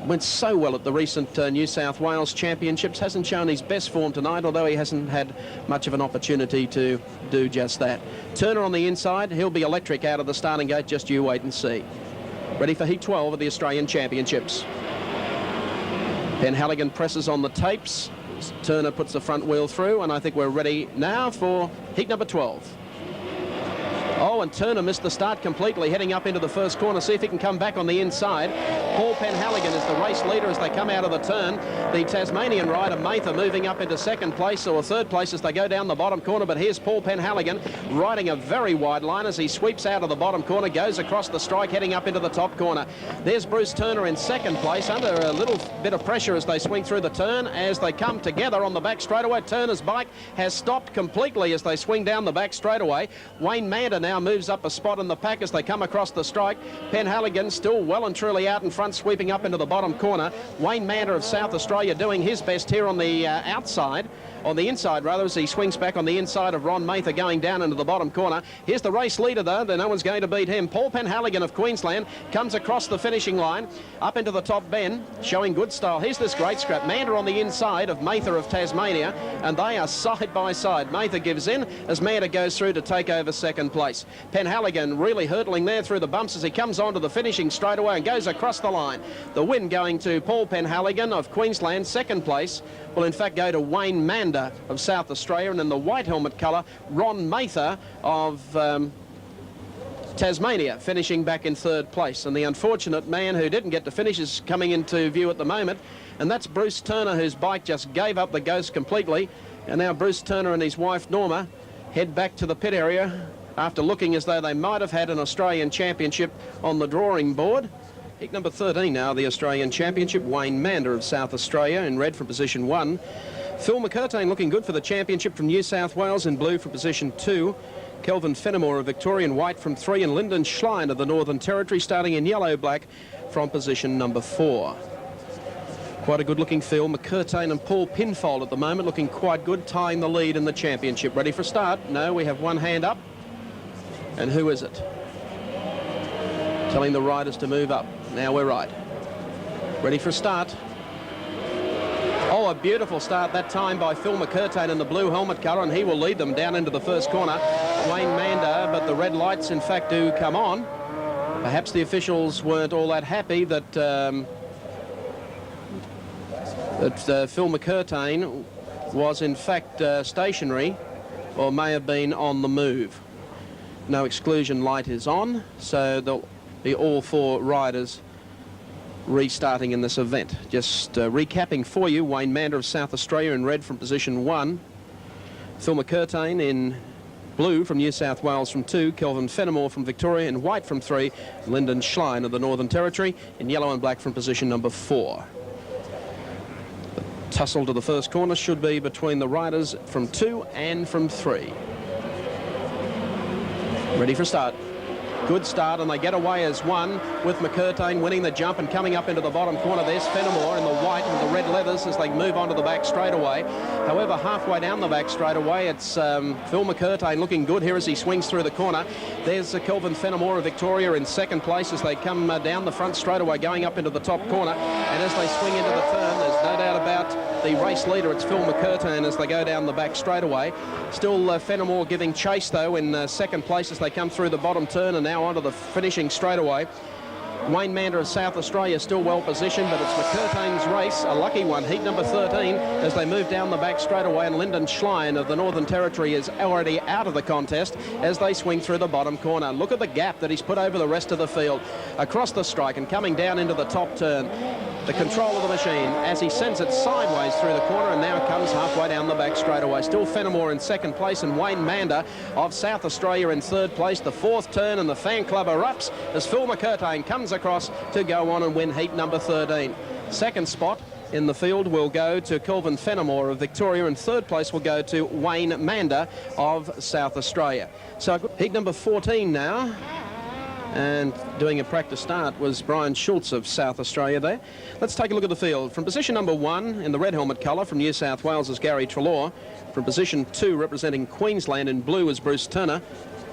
Went so well at the recent New South Wales Championships. Hasn't shown his best form tonight, although he hasn't had much of an opportunity to do just that. Turner on the inside. He'll be electric out of the starting gate. Just you wait and see. Ready for heat 12 of the Australian Championships. Penhaligon presses on the tapes. Turner puts the front wheel through, and I think we're ready now for heat number 12. Oh, and Turner missed the start completely, heading up into the first corner. See if he can come back on the inside. Paul Penhaligon is the race leader as they come out of the turn. The Tasmanian rider, Mather, moving up into second place or third place as they go down the bottom corner. But here's Paul Penhaligon riding a very wide line as he sweeps out of the bottom corner, goes across the strike, heading up into the top corner. There's Bruce Turner in second place, under a little bit of pressure as they swing through the turn. As they come together on the back straightaway, Turner's bike has stopped completely as they swing down the back straightaway. Wayne Mander now moves up a spot in the pack as they come across the strike. Penhaligon still well and truly out in front, sweeping up into the bottom corner. Wayne Mander of South Australia doing his best here on the outside. On the inside, rather, as he swings back on the inside of Ron Mather, going down into the bottom corner. Here's the race leader, though. No one's going to beat him. Paul Penhaligon of Queensland comes across the finishing line, up into the top bend, showing good style. Here's this great scrap. Mander on the inside of Mather of Tasmania, and they are side by side. Mather gives in as Mander goes through to take over second place. Penhaligon really hurtling there through the bumps as he comes onto the finishing straightaway and goes across the line. The win going to Paul Penhaligon of Queensland. Second place will in fact go to Wayne Mander of South Australia, and in the white helmet colour, Ron Mather of Tasmania, finishing back in third place. And the unfortunate man who didn't get to finish is coming into view at the moment, and that's Bruce Turner, whose bike just gave up the ghost completely. And now Bruce Turner and his wife Norma head back to the pit area after looking as though they might have had an Australian Championship on the drawing board. Heat number 13 now, the Australian Championship. Wayne Mander of South Australia in red from position 1. Phil McCurtain looking good for the championship from New South Wales in blue from position 2. Kelvin Fenimore of Victoria in white from 3. And Lyndon Schlein of the Northern Territory starting in yellow-black from position number 4. Quite a good-looking field. McCurtain and Paul Pinfold at the moment looking quite good, tying the lead in the championship. Ready for start? No, we have one hand up. And who is it? Telling the riders to move up. Now we're right. Ready for a start. Oh, a beautiful start that time by Phil McCurtain in the blue helmet colour, and he will lead them down into the first corner. Wayne Mander, but the red lights in fact do come on. Perhaps the officials weren't all that happy that Phil McCurtain was in fact stationary, or may have been on the move. No exclusion light is on, so they'll be all 4 riders restarting in this event. Just recapping for you, Wayne Mander of South Australia in red from position 1. Phil McCurtain in blue from New South Wales from 2. Kelvin Fenimore from Victoria in white from 3. Lyndon Schlein of the Northern Territory in yellow and black from position number 4. The tussle to the first corner should be between the riders from 2 and from 3. Ready for start. Good start, and they get away as one, with McCurtain winning the jump and coming up into the bottom corner. There's Fenimore in the white and the red leathers as they move onto the back straightaway. However, halfway down the back straightaway, it's Phil McCurtain looking good here as he swings through the corner. There's Kelvin Fenimore of Victoria in second place as they come down the front straightaway, going up into the top corner. And as they swing into the turn, there's no doubt about the race leader. It's Phil McCurtain as they go down the back straightaway. Still Fenimore giving chase, though, in second place as they come through the bottom turn and now onto the finishing straightaway. Wayne Mander of South Australia still well positioned, but it's McCurtain's race, a lucky one, heat number 13, as they move down the back straightaway, and Lyndon Schlein of the Northern Territory is already out of the contest as they swing through the bottom corner. Look at the gap that he's put over the rest of the field. Across the strike and coming down into the top turn. The control of the machine as he sends it sideways through the corner and now comes halfway down the back straightaway. Still Fenimore in second place and Wayne Mander of South Australia in third place. The fourth turn and the fan club erupts as Phil McCurtain comes across to go on and win heat number 13. Second spot in the field will go to Kelvin Fenimore of Victoria, and third place will go to Wayne Mander of South Australia. So heat number 14 now. And doing a practice start was Brian Schultz of South Australia there. Let's take a look at the field. From position number 1 in the red helmet colour from New South Wales is Gary Treloar. From position 2 representing Queensland in blue is Bruce Turner.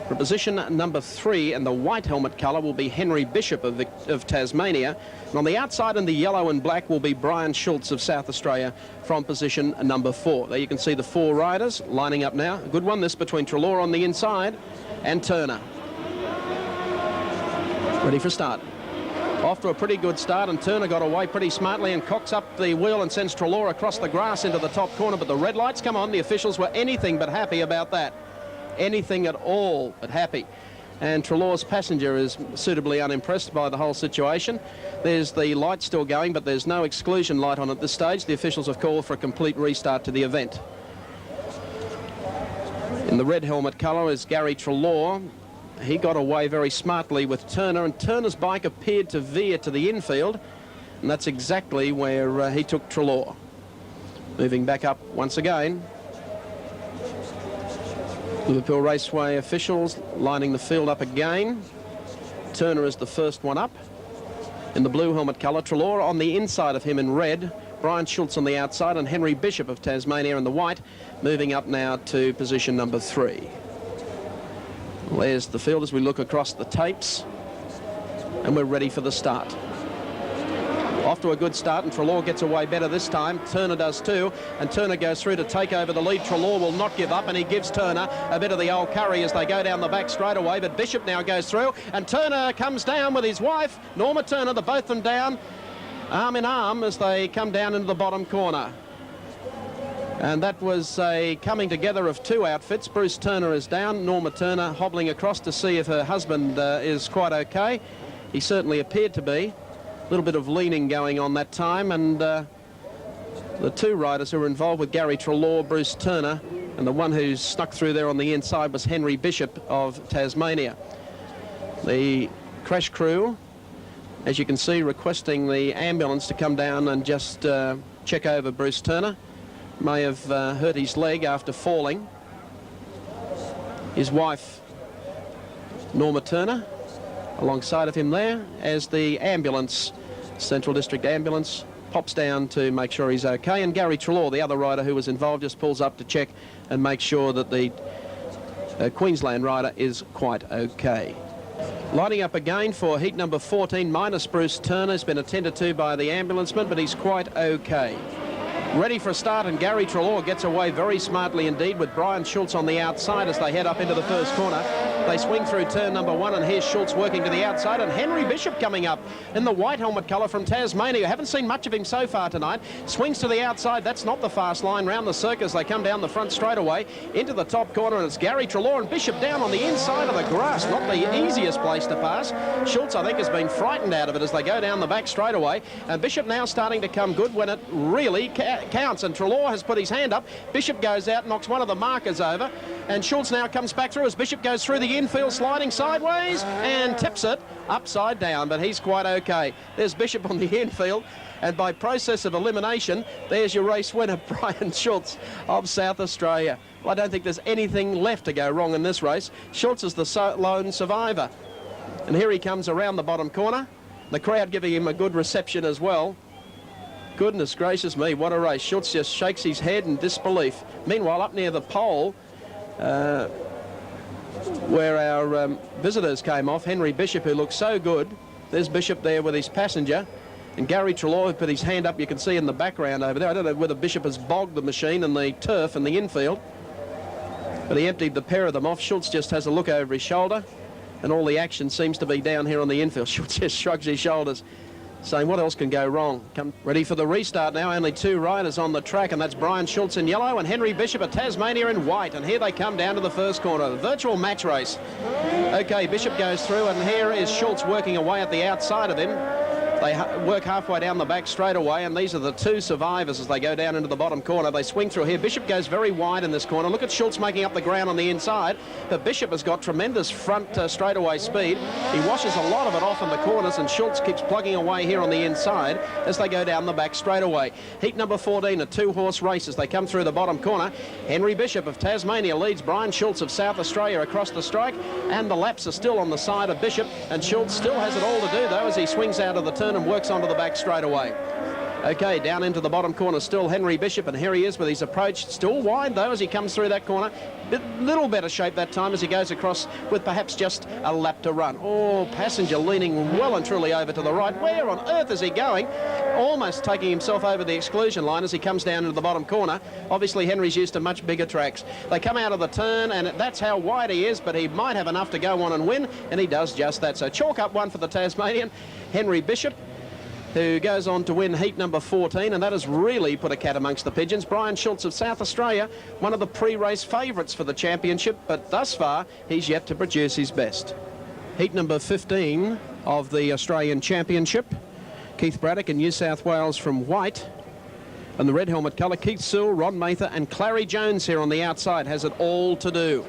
From position number 3 in the white helmet colour will be Henry Bishop of Tasmania. And on the outside in the yellow and black will be Brian Schultz of South Australia from position number 4. There you can see the 4 riders lining up now. A good one this between Treloar on the inside and Turner. Ready for start. Off to a pretty good start, and Turner got away pretty smartly and cocks up the wheel and sends Treloar across the grass into the top corner, but the red lights come on. The officials were anything but happy about that. Anything at all but happy. and Treloar's Passenger is suitably unimpressed by the whole situation. There's the light still going, but there's no exclusion light on at this stage. The officials have called for a complete restart to the event. In the red helmet colour is Gary Treloar. He got away very smartly with Turner, and Turner's bike appeared to veer to the infield, and that's exactly where he took Treloar. Moving back up once again. Liverpool Raceway officials lining the field up again. Turner is the first one up in the blue helmet colour. Treloar on the inside of him in red. Brian Schultz on the outside, and Henry Bishop of Tasmania in the white, moving up now to position number 3. Well, there's the field as we look across the tapes, and we're ready for the start. Off to a good start, and Treloar gets away better this time. Turner does too, and Turner goes through to take over the lead. Treloar will not give up, and he gives Turner a bit of the old curry as they go down the back straight away. But Bishop now goes through, and Turner comes down with his wife, Norma Turner, the both of them down, arm in arm as they come down into the bottom corner. And that was a coming together of two outfits. Bruce Turner is down, Norma Turner hobbling across to see if her husband is quite okay. He certainly appeared to be. A little bit of leaning going on that time, and the two riders who were involved with Gary Treloar, Bruce Turner, and the one who snuck through there on the inside was Henry Bishop of Tasmania. The crash crew, as you can see, requesting the ambulance to come down and just check over Bruce Turner. May have hurt his leg after falling. His wife, Norma Turner, alongside of him there, as the ambulance, Central District Ambulance, pops down to make sure he's okay. And Gary Treloar, the other rider who was involved, just pulls up to check and make sure that the Queensland rider is quite okay. Lining up again for heat number 14, minus Bruce Turner, has been attended to by the ambulanceman, but he's quite okay. Ready for a start, and Gary Treloar gets away very smartly indeed with Brian Schultz on the outside as they head up into the first corner. They swing through turn number 1, and here's Schultz working to the outside, and Henry Bishop coming up in the white helmet colour from Tasmania. Haven't seen much of him so far tonight. Swings to the outside. That's not the fast line. Round the circus, they come down the front straight away into the top corner, and it's Gary Treloar and Bishop down on the inside of the grass. Not the easiest place to pass. Schultz, I think, has been frightened out of it as they go down the back straight away, and Bishop now starting to come good when it really counts, and Treloar has put his hand up. Bishop goes out, knocks one of the markers over, and Schultz now comes back through as Bishop goes through the infield, sliding sideways and tips it upside down, but he's quite okay. There's Bishop on the infield, and by process of elimination, there's your race winner, Brian Schultz of South Australia. Well, I don't think there's anything left to go wrong in this race. Schultz is the lone survivor, and here he comes around the bottom corner, the crowd giving him a good reception as well. Goodness gracious me, what a race. Schultz just shakes his head in disbelief. Meanwhile, up near the pole, where our visitors came off, Henry Bishop, who looks so good. There's Bishop there with his passenger, and Gary Treloar, who put his hand up, you can see in the background over there. I don't know whether Bishop has bogged the machine in the turf in the infield, but he emptied the pair of them off. Schultz just has a look over his shoulder, and all the action seems to be down here on the infield. Schultz just shrugs his shoulders, saying what else can go wrong. Come ready for the restart now. Only two riders on the track, and that's Brian Schultz in yellow and Henry Bishop of Tasmania in white. And here they come down to the first corner, the virtual match race. Okay, Bishop goes through, and here is Schultz working away at the outside of him. They work halfway down the back straight away, and these are the two survivors as they go down into the bottom corner. They swing through here. Bishop goes very wide in this corner. Look at Schultz making up the ground on the inside, but Bishop has got tremendous front straightaway speed. He washes a lot of it off in the corners, and Schultz keeps plugging away here on the inside as they go down the back straightaway. Heat number 14, a two-horse race as they come through the bottom corner. Henry Bishop of Tasmania leads Brian Schultz of South Australia across the strike, and the laps are still on the side of Bishop, and Schultz still has it all to do, though, as he swings out of the turn and works onto the back straight away. Okay, down into the bottom corner still Henry Bishop, and here he is with his approach. Still wide though as he comes through that corner. Little better shape that time as he goes across with perhaps just a lap to run. Oh, Passenger leaning well and truly over to the right. Where on earth is he going? Almost taking himself over the exclusion line as he comes down into the bottom corner. Obviously Henry's used to much bigger tracks. They come out of the turn, and that's how wide he is, but he might have enough to go on and win, and he does just that. So chalk up one for the Tasmanian, Henry Bishop. who goes on to win heat number 14, and that has really put a cat amongst the pigeons. Brian Schultz of South Australia, one of the pre-race favourites for the championship, but thus far he's yet to produce his best. Heat number 15 of the Australian Championship. Keith Braddock in New South Wales from white. And the red helmet colour, Keith Sewell, Ron Mather and Clary Jones here on the outside has it all to do.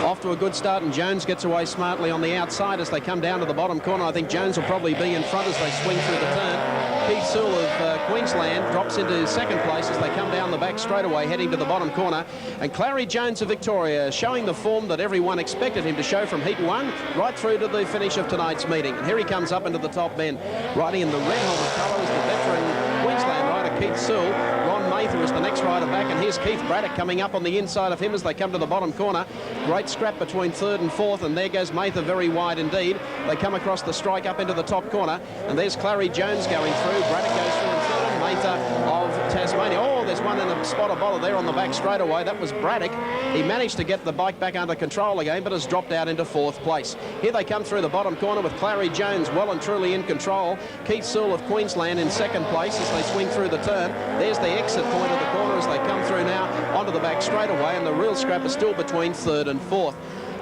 Off to a good start, and Jones gets away smartly on the outside as they come down to the bottom corner. I think Jones will probably be in front as they swing through the turn. Keith Sewell of Queensland drops into second place as they come down the back straightaway, heading to the bottom corner. And Clary Jones of Victoria showing the form that everyone expected him to show from heat 1 right through to the finish of tonight's meeting. And here he comes up into the top bend. Riding in the red helmet colour is the veteran Queensland rider Keith Sewell. Ron Mather is the next rider back, and here's Keith Braddock coming up on the inside of him as they come to the bottom corner. Great scrap between third and fourth, and there goes Mather very wide indeed. They come across the strike up into the top corner, and there's Clary Jones going through. Braddock goes through in third, Mather of Tasmania. Oh, there's one in a spot of bother there on the back straightaway. That was Braddock. He managed to get the bike back under control again, but has dropped out into fourth place. Here they come through the bottom corner with Clary Jones well and truly in control. Keith Sewell of Queensland in second place as they swing through the turn. There's the exit point of the corner as they come through now onto the back straightaway, and the real scrap is still between third and fourth.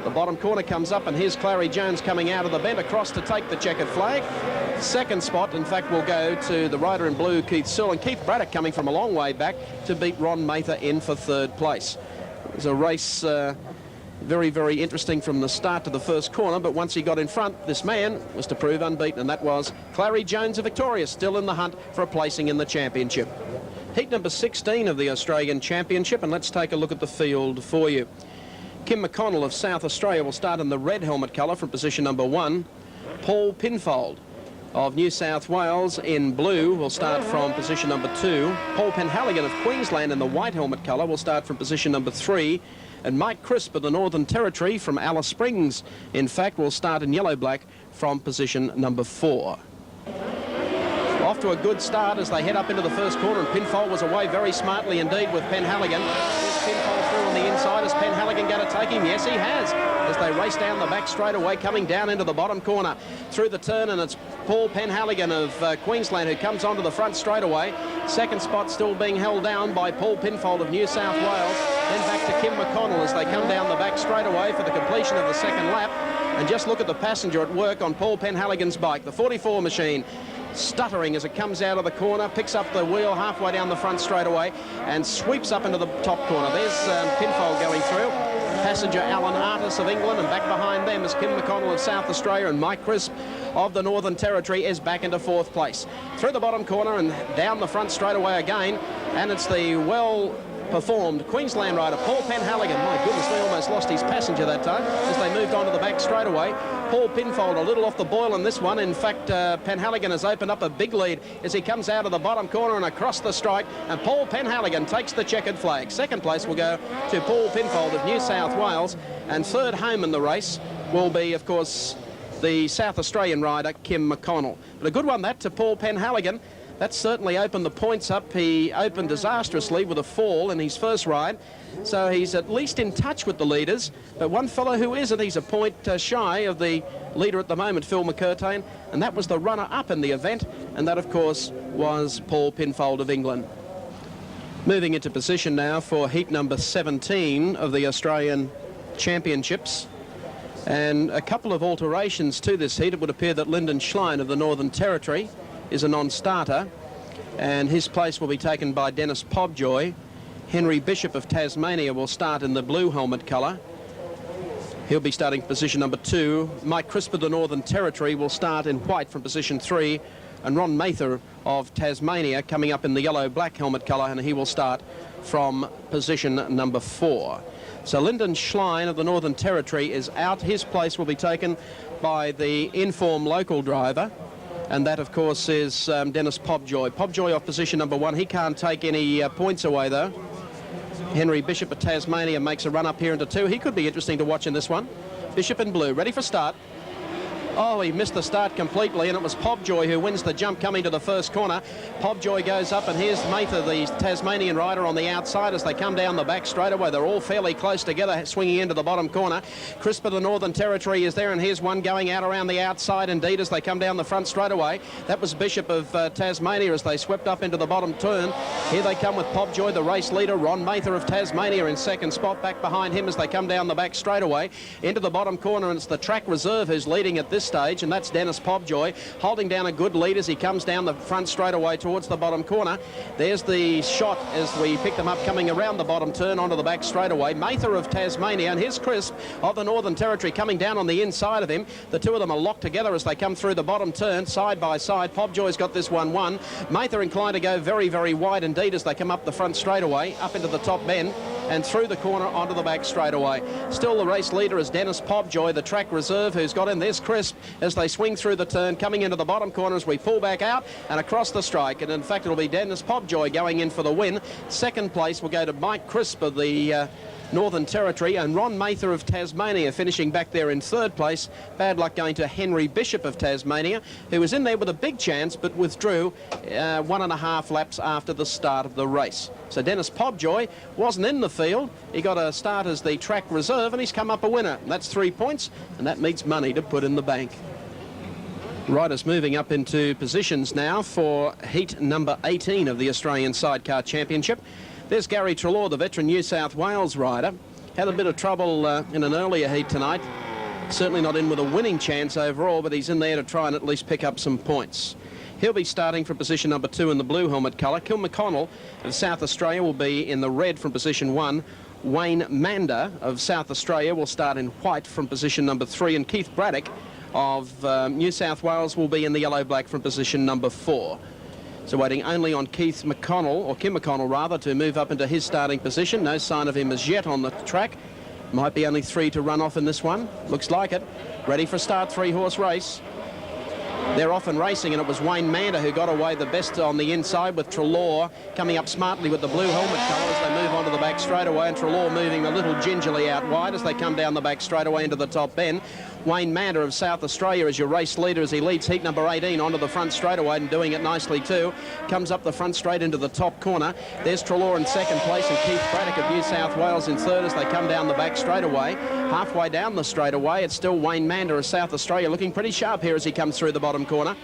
The bottom corner comes up, and here's Clary Jones coming out of the bend across to take the checkered flag. Second spot, in fact, will go to the rider in blue, Keith Sewell, and Keith Braddock coming from a long way back to beat Ron Mather in for third place. It was a race very, very interesting from the start to the first corner, but once he got in front, this man was to prove unbeaten, and that was Clary Jones of Victoria, still in the hunt for a placing in the championship. Heat number 16 of the Australian Championship, and let's take a look at the field for you. Kim McConnell of South Australia will start in the red helmet colour from position number 1. Paul Pinfold of New South Wales in blue will start from position number 2. Paul Penhaligon of Queensland in the white helmet colour will start from position number 3. And Mike Crisp of the Northern Territory from Alice Springs, in fact, will start in yellow-black from position number 4. Off to a good start as they head up into the first corner, and Pinfold was away very smartly indeed with Penhaligon. There's Pinfold through on the inside. Is Penhaligon going to take him? Yes, he has, as they race down the back straightaway, coming down into the bottom corner through the turn, and it's Paul Penhaligon of Queensland who comes onto the front straightaway. Second spot still being held down by Paul Pinfold of New South Wales. Then back to Kim McConnell as they come down the back straightaway for the completion of the second lap. And just look at the passenger at work on Paul Penhaligon's bike, the 44 machine, stuttering as it comes out of the corner, picks up the wheel halfway down the front straightaway and sweeps up into the top corner. There's Pinfold going through. Passenger Alan Artis of England, and back behind them is Kim McConnell of South Australia, and Mike Crisp of the Northern Territory is back into fourth place. Through the bottom corner and down the front straightaway again, and it's the well-performed Queensland rider Paul Penhaligon. My goodness, we almost lost his passenger that time as they moved on to the back straightaway. Paul Pinfold a little off the boil in this one. In fact, Penhaligon has opened up a big lead as he comes out of the bottom corner and across the strike, and Paul Penhaligon takes the checkered flag. Second place will go to Paul Pinfold of New South Wales, and third home in the race will be, of course, the South Australian rider Kim McConnell. But a good one that to Paul Penhaligon. That certainly opened the points up. He opened disastrously with a fall in his first ride, so he's at least in touch with the leaders. But one fellow who isn't, he's a point shy of the leader at the moment, Phil McCurtain, and that was the runner-up in the event, and that, of course, was Paul Pinfold of England. Moving into position now for heat number 17 of the Australian Championships. And a couple of alterations to this heat. It would appear that Lyndon Schlein of the Northern Territory is a non-starter, and his place will be taken by Dennis Pobjoy. Henry Bishop of Tasmania will start in the blue helmet colour. He'll be starting position number 2. Mike Crisp of the Northern Territory will start in white from position 3, and Ron Mather of Tasmania coming up in the yellow-black helmet colour, and he will start from position number 4. So Lyndon Schlein of the Northern Territory is out. His place will be taken by the in-form local driver, and that, of course, is Dennis Pobjoy. Pobjoy off position number 1. He can't take any points away, though. Henry Bishop of Tasmania makes a run up here into 2. He could be interesting to watch in this one. Bishop in blue, ready for start. Oh, he missed the start completely, and it was Pobjoy who wins the jump coming to the first corner. Pobjoy goes up, and here's Mather, the Tasmanian rider, on the outside as they come down the back straightaway. They're all fairly close together, swinging into the bottom corner. Crisp of the Northern Territory is there, and here's one going out around the outside indeed as they come down the front straightaway. That was Bishop of Tasmania as they swept up into the bottom turn. Here they come with Pobjoy, the race leader. Ron Mather of Tasmania in second spot, back behind him as they come down the back straightaway into the bottom corner, and it's the Track Reserve who's leading at this stage, and that's Dennis Pobjoy holding down a good lead as he comes down the front straightaway towards the bottom corner. There's the shot as we pick them up coming around the bottom turn onto the back straightaway. Mather of Tasmania, and here's Crisp of the Northern Territory coming down on the inside of him. The two of them are locked together as they come through the bottom turn side by side. Pobjoy's got this one won. Mather inclined to go very, very wide indeed as they come up the front straightaway, up into the top bend and through the corner onto the back straightaway. Still the race leader is Dennis Pobjoy, the Track Reserve, who's got in. There's Crisp as they swing through the turn, coming into the bottom corner as we pull back out and across the strike. And in fact, it'll be Dennis Pobjoy going in for the win. Second place will go to Mike Crisp of the Northern Territory, and Ron Mather of Tasmania finishing back there in third place. Bad luck going to Henry Bishop of Tasmania, who was in there with a big chance but withdrew 1.5 laps after the start of the race. So Dennis Pobjoy wasn't in the field. He got a start as the Track Reserve, and he's come up a winner. And that's 3 points, and that means money to put in the bank. Riders moving up into positions now for heat number 18 of the Australian Sidecar Championship. There's Gary Treloar, the veteran New South Wales rider. Had a bit of trouble in an earlier heat tonight. Certainly not in with a winning chance overall, but he's in there to try and at least pick up some points. He'll be starting from position number 2 in the blue helmet colour. Kim McConnell of South Australia will be in the red from position 1. Wayne Mander of South Australia will start in white from position number 3. And Keith Braddock of New South Wales will be in the yellow-black from position number 4. So waiting only on Keith McConnell, or Kim McConnell rather, to move up into his starting position. No sign of him as yet on the track. Might be only 3 to run off in this one. Looks like it. Ready for start, 3-horse race. They're off and racing, and it was Wayne Mander who got away the best on the inside, with Treloar coming up smartly with the blue helmet colour as they move onto the back straightaway, and Treloar moving a little gingerly out wide as they come down the back straightaway into the top bend. Wayne Mander of South Australia is your race leader as he leads heat number 18 onto the front straightaway, and doing it nicely too. Comes up the front straight into the top corner. There's Treloar in second place, and Keith Braddock of New South Wales in third as they come down the back straightaway. Halfway down the straightaway, it's still Wayne Mander of South Australia looking pretty sharp here as he comes through the bottom corner.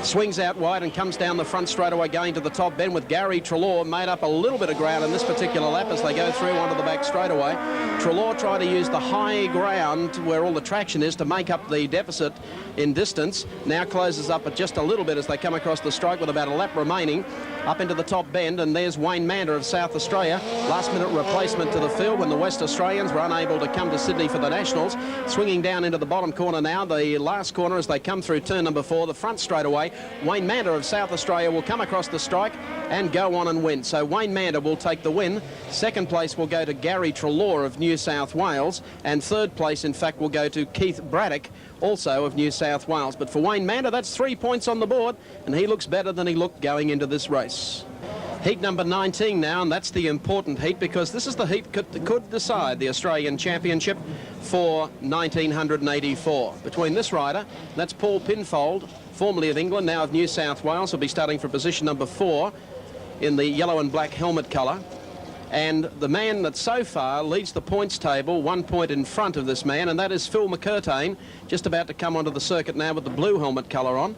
Swings out wide and comes down the front straightaway going to the top bend, with Gary Treloar made up a little bit of ground in this particular lap as they go through onto the back straightaway. Treloar tried to use the high ground where all the traction is to make up the deficit in distance. Now closes up at just a little bit as they come across the strike with about a lap remaining up into the top bend. And there's Wayne Mander of South Australia, last minute replacement to the field when the West Australians were unable to come to Sydney for the Nationals. Swinging down into the bottom corner now, the last corner as they come through turn number 4, the front straightaway. Wayne Mander of South Australia will come across the strike and go on and win. So Wayne Mander will take the win. Second place will go to Gary Treloar of New South Wales, and third place in fact will go to Keith Braddock, also of New South Wales. But for Wayne Mander, that's 3 points on the board, and he looks better than he looked going into this race. Heat number 19 now, and that's the important heat, because this is the heat that could decide the Australian Championship for 1984. Between this rider, that's Paul Pinfold, formerly of England, now of New South Wales, will be starting for position number 4 in the yellow and black helmet colour. And the man that so far leads the points table, 1 point in front of this man, and that is Phil McCurtain, just about to come onto the circuit now with the blue helmet colour on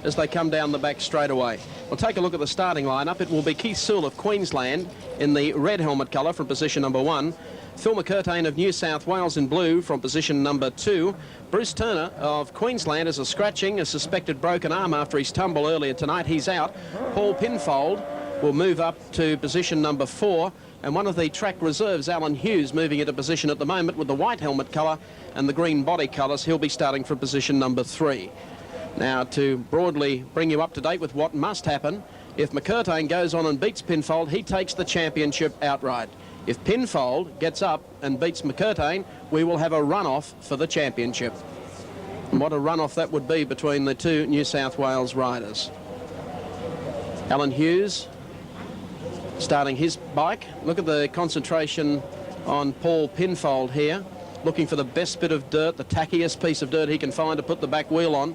as they come down the back straightaway. We'll take a look at the starting lineup. It will be Keith Sewell of Queensland in the red helmet colour from position number 1. Phil McCurtain of New South Wales in blue from position number 2. Bruce Turner of Queensland is a scratching, a suspected broken arm after his tumble earlier tonight. He's out. Paul Pinfold will move up to position number 4. And one of the Track Reserves, Alan Hughes, moving into position at the moment with the white helmet colour and the green body colours. He'll be starting from position number 3. Now, to broadly bring you up to date with what must happen, if McCurtain goes on and beats Pinfold, he takes the championship outright. If Pinfold gets up and beats McCurtain, we will have a runoff for the championship. And what a runoff that would be between the two New South Wales riders. Alan Hughes starting his bike. Look at the concentration on Paul Pinfold here. looking for the best bit of dirt, the tackiest piece of dirt he can find to put the back wheel on.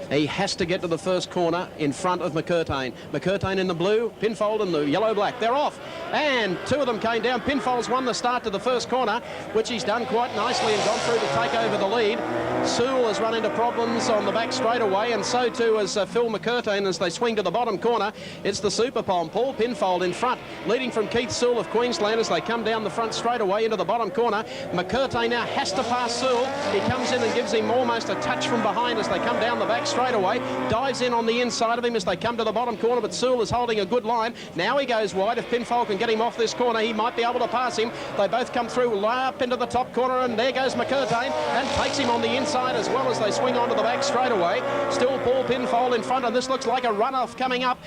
He has to get to the first corner in front of McCurtain. McCurtain in the blue, Pinfold in the yellow-black. They're off, and two of them came down. Pinfold's won the start to the first corner, which he's done quite nicely and gone through to take over the lead. Sewell has run into problems on the back straightaway, and so too has Phil McCurtain as they swing to the bottom corner. It's the Super Pom. Paul Pinfold in front, leading from Keith Sewell of Queensland as they come down the front straightaway into the bottom corner. McCurtain now has to pass Sewell. He comes in and gives him almost a touch from behind as they come down the back straightaway. Dives in on the inside of him as they come to the bottom corner, but Sewell is holding a good line. Now he goes wide. If Pinfold can get him off this corner, he might be able to pass him. They both come through up into the top corner, and there goes McCurtain and takes him on the inside as well as they swing onto the back straightaway. Still Paul Pinfold in front, and this looks like a runoff coming up.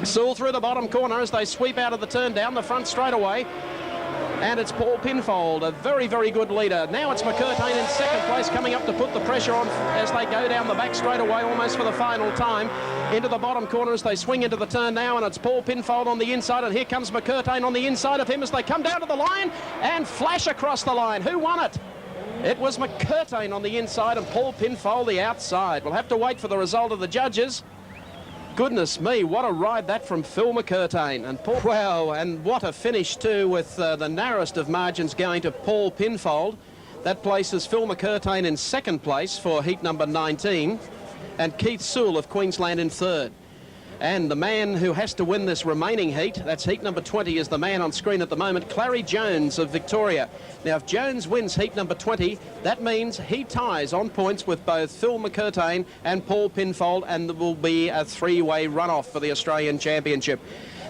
Sewell through the bottom corner as they sweep out of the turn down the front straightaway. And it's Paul Pinfold, a very, very good leader. Now it's McCurtain in second place, coming up to put the pressure on as they go down the back straightaway almost for the final time. Into the bottom corner as they swing into the turn now, and it's Paul Pinfold on the inside, and here comes McCurtain on the inside of him as they come down to the line and flash across the line. Who won it? It was McCurtain on the inside and Paul Pinfold the outside. We'll have to wait for the result of the judges. Goodness me, what a ride that from Phil McCurtain. And Paul, wow, and what a finish too, with the narrowest of margins going to Paul Pinfold. That places Phil McCurtain in second place for heat number 19 and Keith Sewell of Queensland in third. And the man who has to win this remaining heat, that's heat number 20, is the man on screen at the moment, Clary Jones of Victoria. Now, if Jones wins heat number 20, that means he ties on points with both Phil McCurtain and Paul Pinfold, and there will be a three-way runoff for the Australian Championship.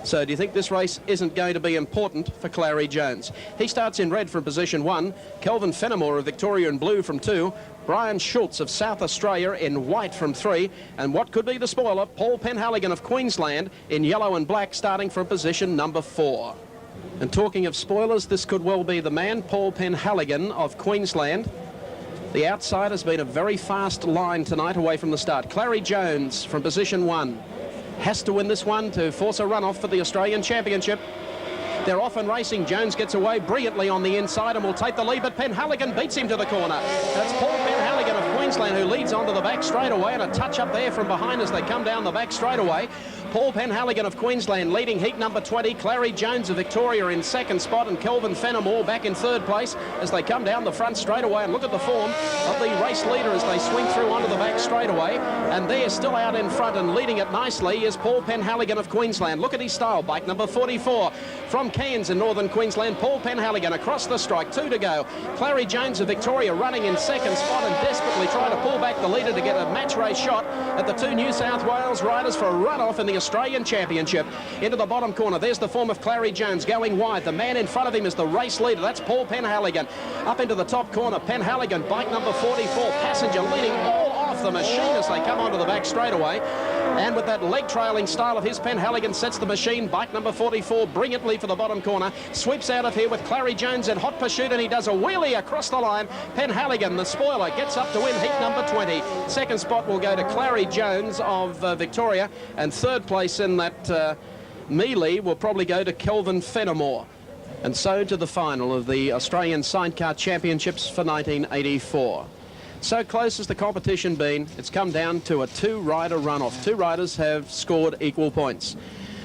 So do you think this race isn't going to be important for Clary Jones? He starts in red from position 1, Kelvin Fenimore of Victoria in blue from 2, Brian Schultz of South Australia in white from 3, and what could be the spoiler, Paul Penhaligon of Queensland in yellow and black starting from position number 4. And talking of spoilers, this could well be the man, Paul Penhaligon of Queensland. The outside has been a very fast line tonight away from the start. Clary Jones from position 1 has to win this one to force a runoff for the Australian Championship. They're off and racing. Jones gets away brilliantly on the inside and will take the lead, but Penhaligon beats him to the corner. That's Paul Penhaligon of Queensland who leads onto the back straightaway, and a touch up there from behind as they come down the back straightaway. Paul Penhaligon of Queensland leading heat number 20. Clary Jones of Victoria in second spot, and Kelvin Fenimore back in third place as they come down the front straightaway. And look at the form of the race leader as they swing through onto the back straightaway. And they're still out in front, and leading it nicely is Paul Penhaligon of Queensland. Look at his style, bike number 44 from Cairns in northern Queensland. Paul Penhaligon across the strike, 2 to go. Clary Jones of Victoria running in second spot and desperately trying to pull back the leader to get a match race shot at the two New South Wales riders for a runoff in the Australian Championship. Into the bottom corner, there's the form of Clary Jones going wide. The man in front of him is the race leader, that's Paul Penhaligon. Up into the top corner, Penhaligon, bike number 44, Passenger leading all off the machine as they come onto the back straightaway. And with that leg trailing style of his, Penhaligon sets the machine, bike number 44, brilliantly for the bottom corner. Sweeps out of here with Clary Jones in hot pursuit, and he does a wheelie across the line. Penhaligon, the spoiler, gets up to win heat number 20. Second spot will go to Clary Jones of Victoria, and third place in that melee will probably go to Kelvin Fenimore. And so to the final of the Australian Sidecar Championships for 1984. So close has the competition been, it's come down to a two-rider runoff. Two riders have scored equal points.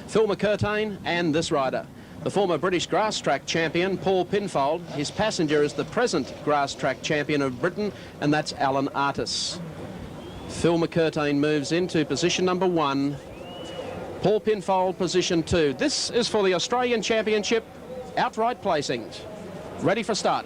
Phil McCurtain and this rider. The former British grass track champion, Paul Pinfold. His passenger is the present grass track champion of Britain, and that's Alan Artis. Phil McCurtain moves into position number 1. Paul Pinfold, position 2. This is for the Australian Championship outright placings. Ready for start.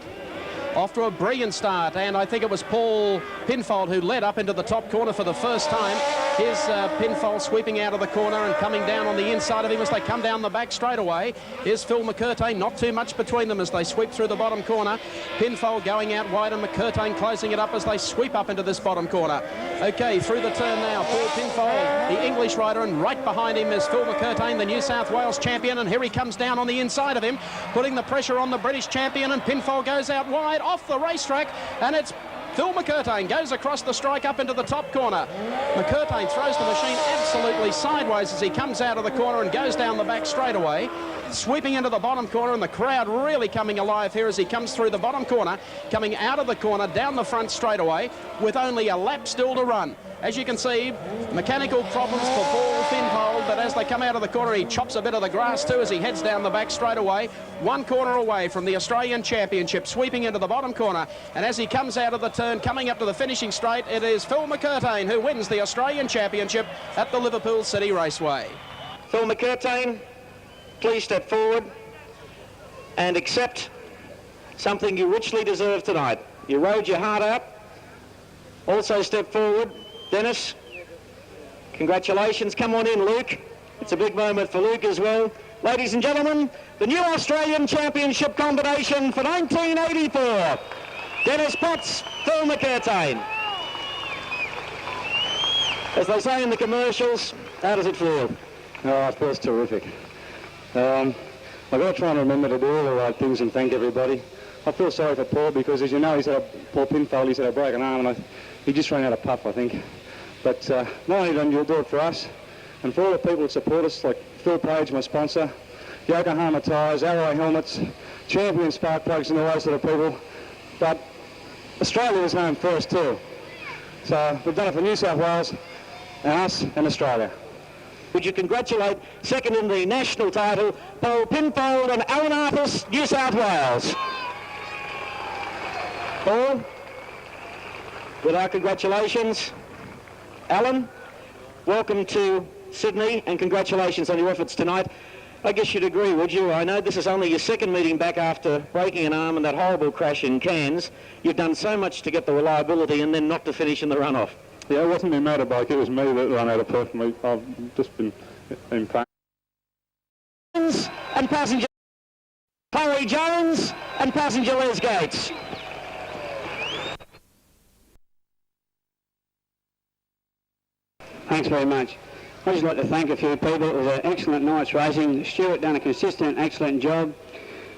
Off to a brilliant start, and I think it was Paul Pinfold who led up into the top corner for the first time. Here's Pinfold sweeping out of the corner and coming down on the inside of him as they come down the back straightaway. Here's Phil McCurtain, not too much between them as they sweep through the bottom corner. Pinfold going out wide and McCurtain closing it up as they sweep up into this bottom corner. Okay, through the turn now, Paul Pinfold, the English rider, and right behind him is Phil McCurtain, the New South Wales champion, and here he comes down on the inside of him, putting the pressure on the British champion, and Pinfold goes out wide off the racetrack, and it's Phil McCurtain goes across the strike up into the top corner. McCurtain throws the machine absolutely sideways as he comes out of the corner and goes down the back straightaway. Sweeping into the bottom corner, and the crowd really coming alive here as he comes through the bottom corner, coming out of the corner, down the front straightaway, with only a lap still to run. As you can see, mechanical problems for Paul Pinfold, but as they come out of the corner, he chops a bit of the grass too as he heads down the back straightaway. One corner away from the Australian Championship, sweeping into the bottom corner, and as he comes out of the turn, coming up to the finishing straight, it is Phil McCurtain who wins the Australian Championship at the Liverpool City Raceway.
Phil McCurtain, please step forward and accept something you richly deserve tonight. You rode your heart out. Also step forward, Dennis. Congratulations. Come on in, Luke. It's a big moment for Luke as well. Ladies and gentlemen, the new Australian Championship combination for 1984. Dennis Potts, Phil McCurtain. As they say in the commercials, how does it feel?
Oh, it feels terrific. I've got to try and remember to do all the right things and thank everybody. I feel sorry for Paul because, as you know, Paul Pinfold, he's had a broken arm and he just ran out of puff, I think. But not only do you do it for us, and for all the people that support us, like Phil Page, my sponsor, Yokohama Tyres, Arrow Helmets, Champion Spark Plugs and all those sort of people. But Australia was home first too. So we've done it for New South Wales and us and Australia.
Would you congratulate second in the national title, Paul Pinfold and Alan Arthurs, New South Wales. Paul, with our congratulations. Alan, welcome to Sydney and congratulations on your efforts tonight. I guess you'd agree, would you? I know this is only your second meeting back after breaking an arm and that horrible crash in Cairns. You've done so much to get the reliability and then not to finish in the runoff.
Yeah, it wasn't my motorbike, it was me that ran out of puff. I've just been in pain.
And passenger Chloe Jones and passenger Les Gates.
Thanks very much. I'd just like to thank a few people. It was an excellent night's racing. Stuart done a consistent, excellent job.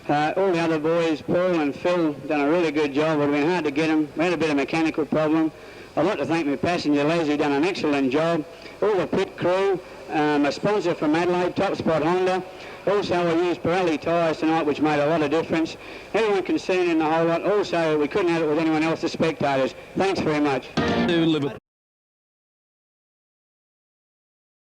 All the other boys, Paul and Phil, done a really good job. It would have been hard to get them. We had a bit of mechanical problem. I'd like to thank my passenger Les, who done an excellent job. All the pit crew, a sponsor from Adelaide, Top Spot Honda. Also, we used Pirelli tyres tonight, which made a lot of difference. Everyone concerned in the whole lot. Also, we couldn't have it with anyone else, the spectators. Thanks very much.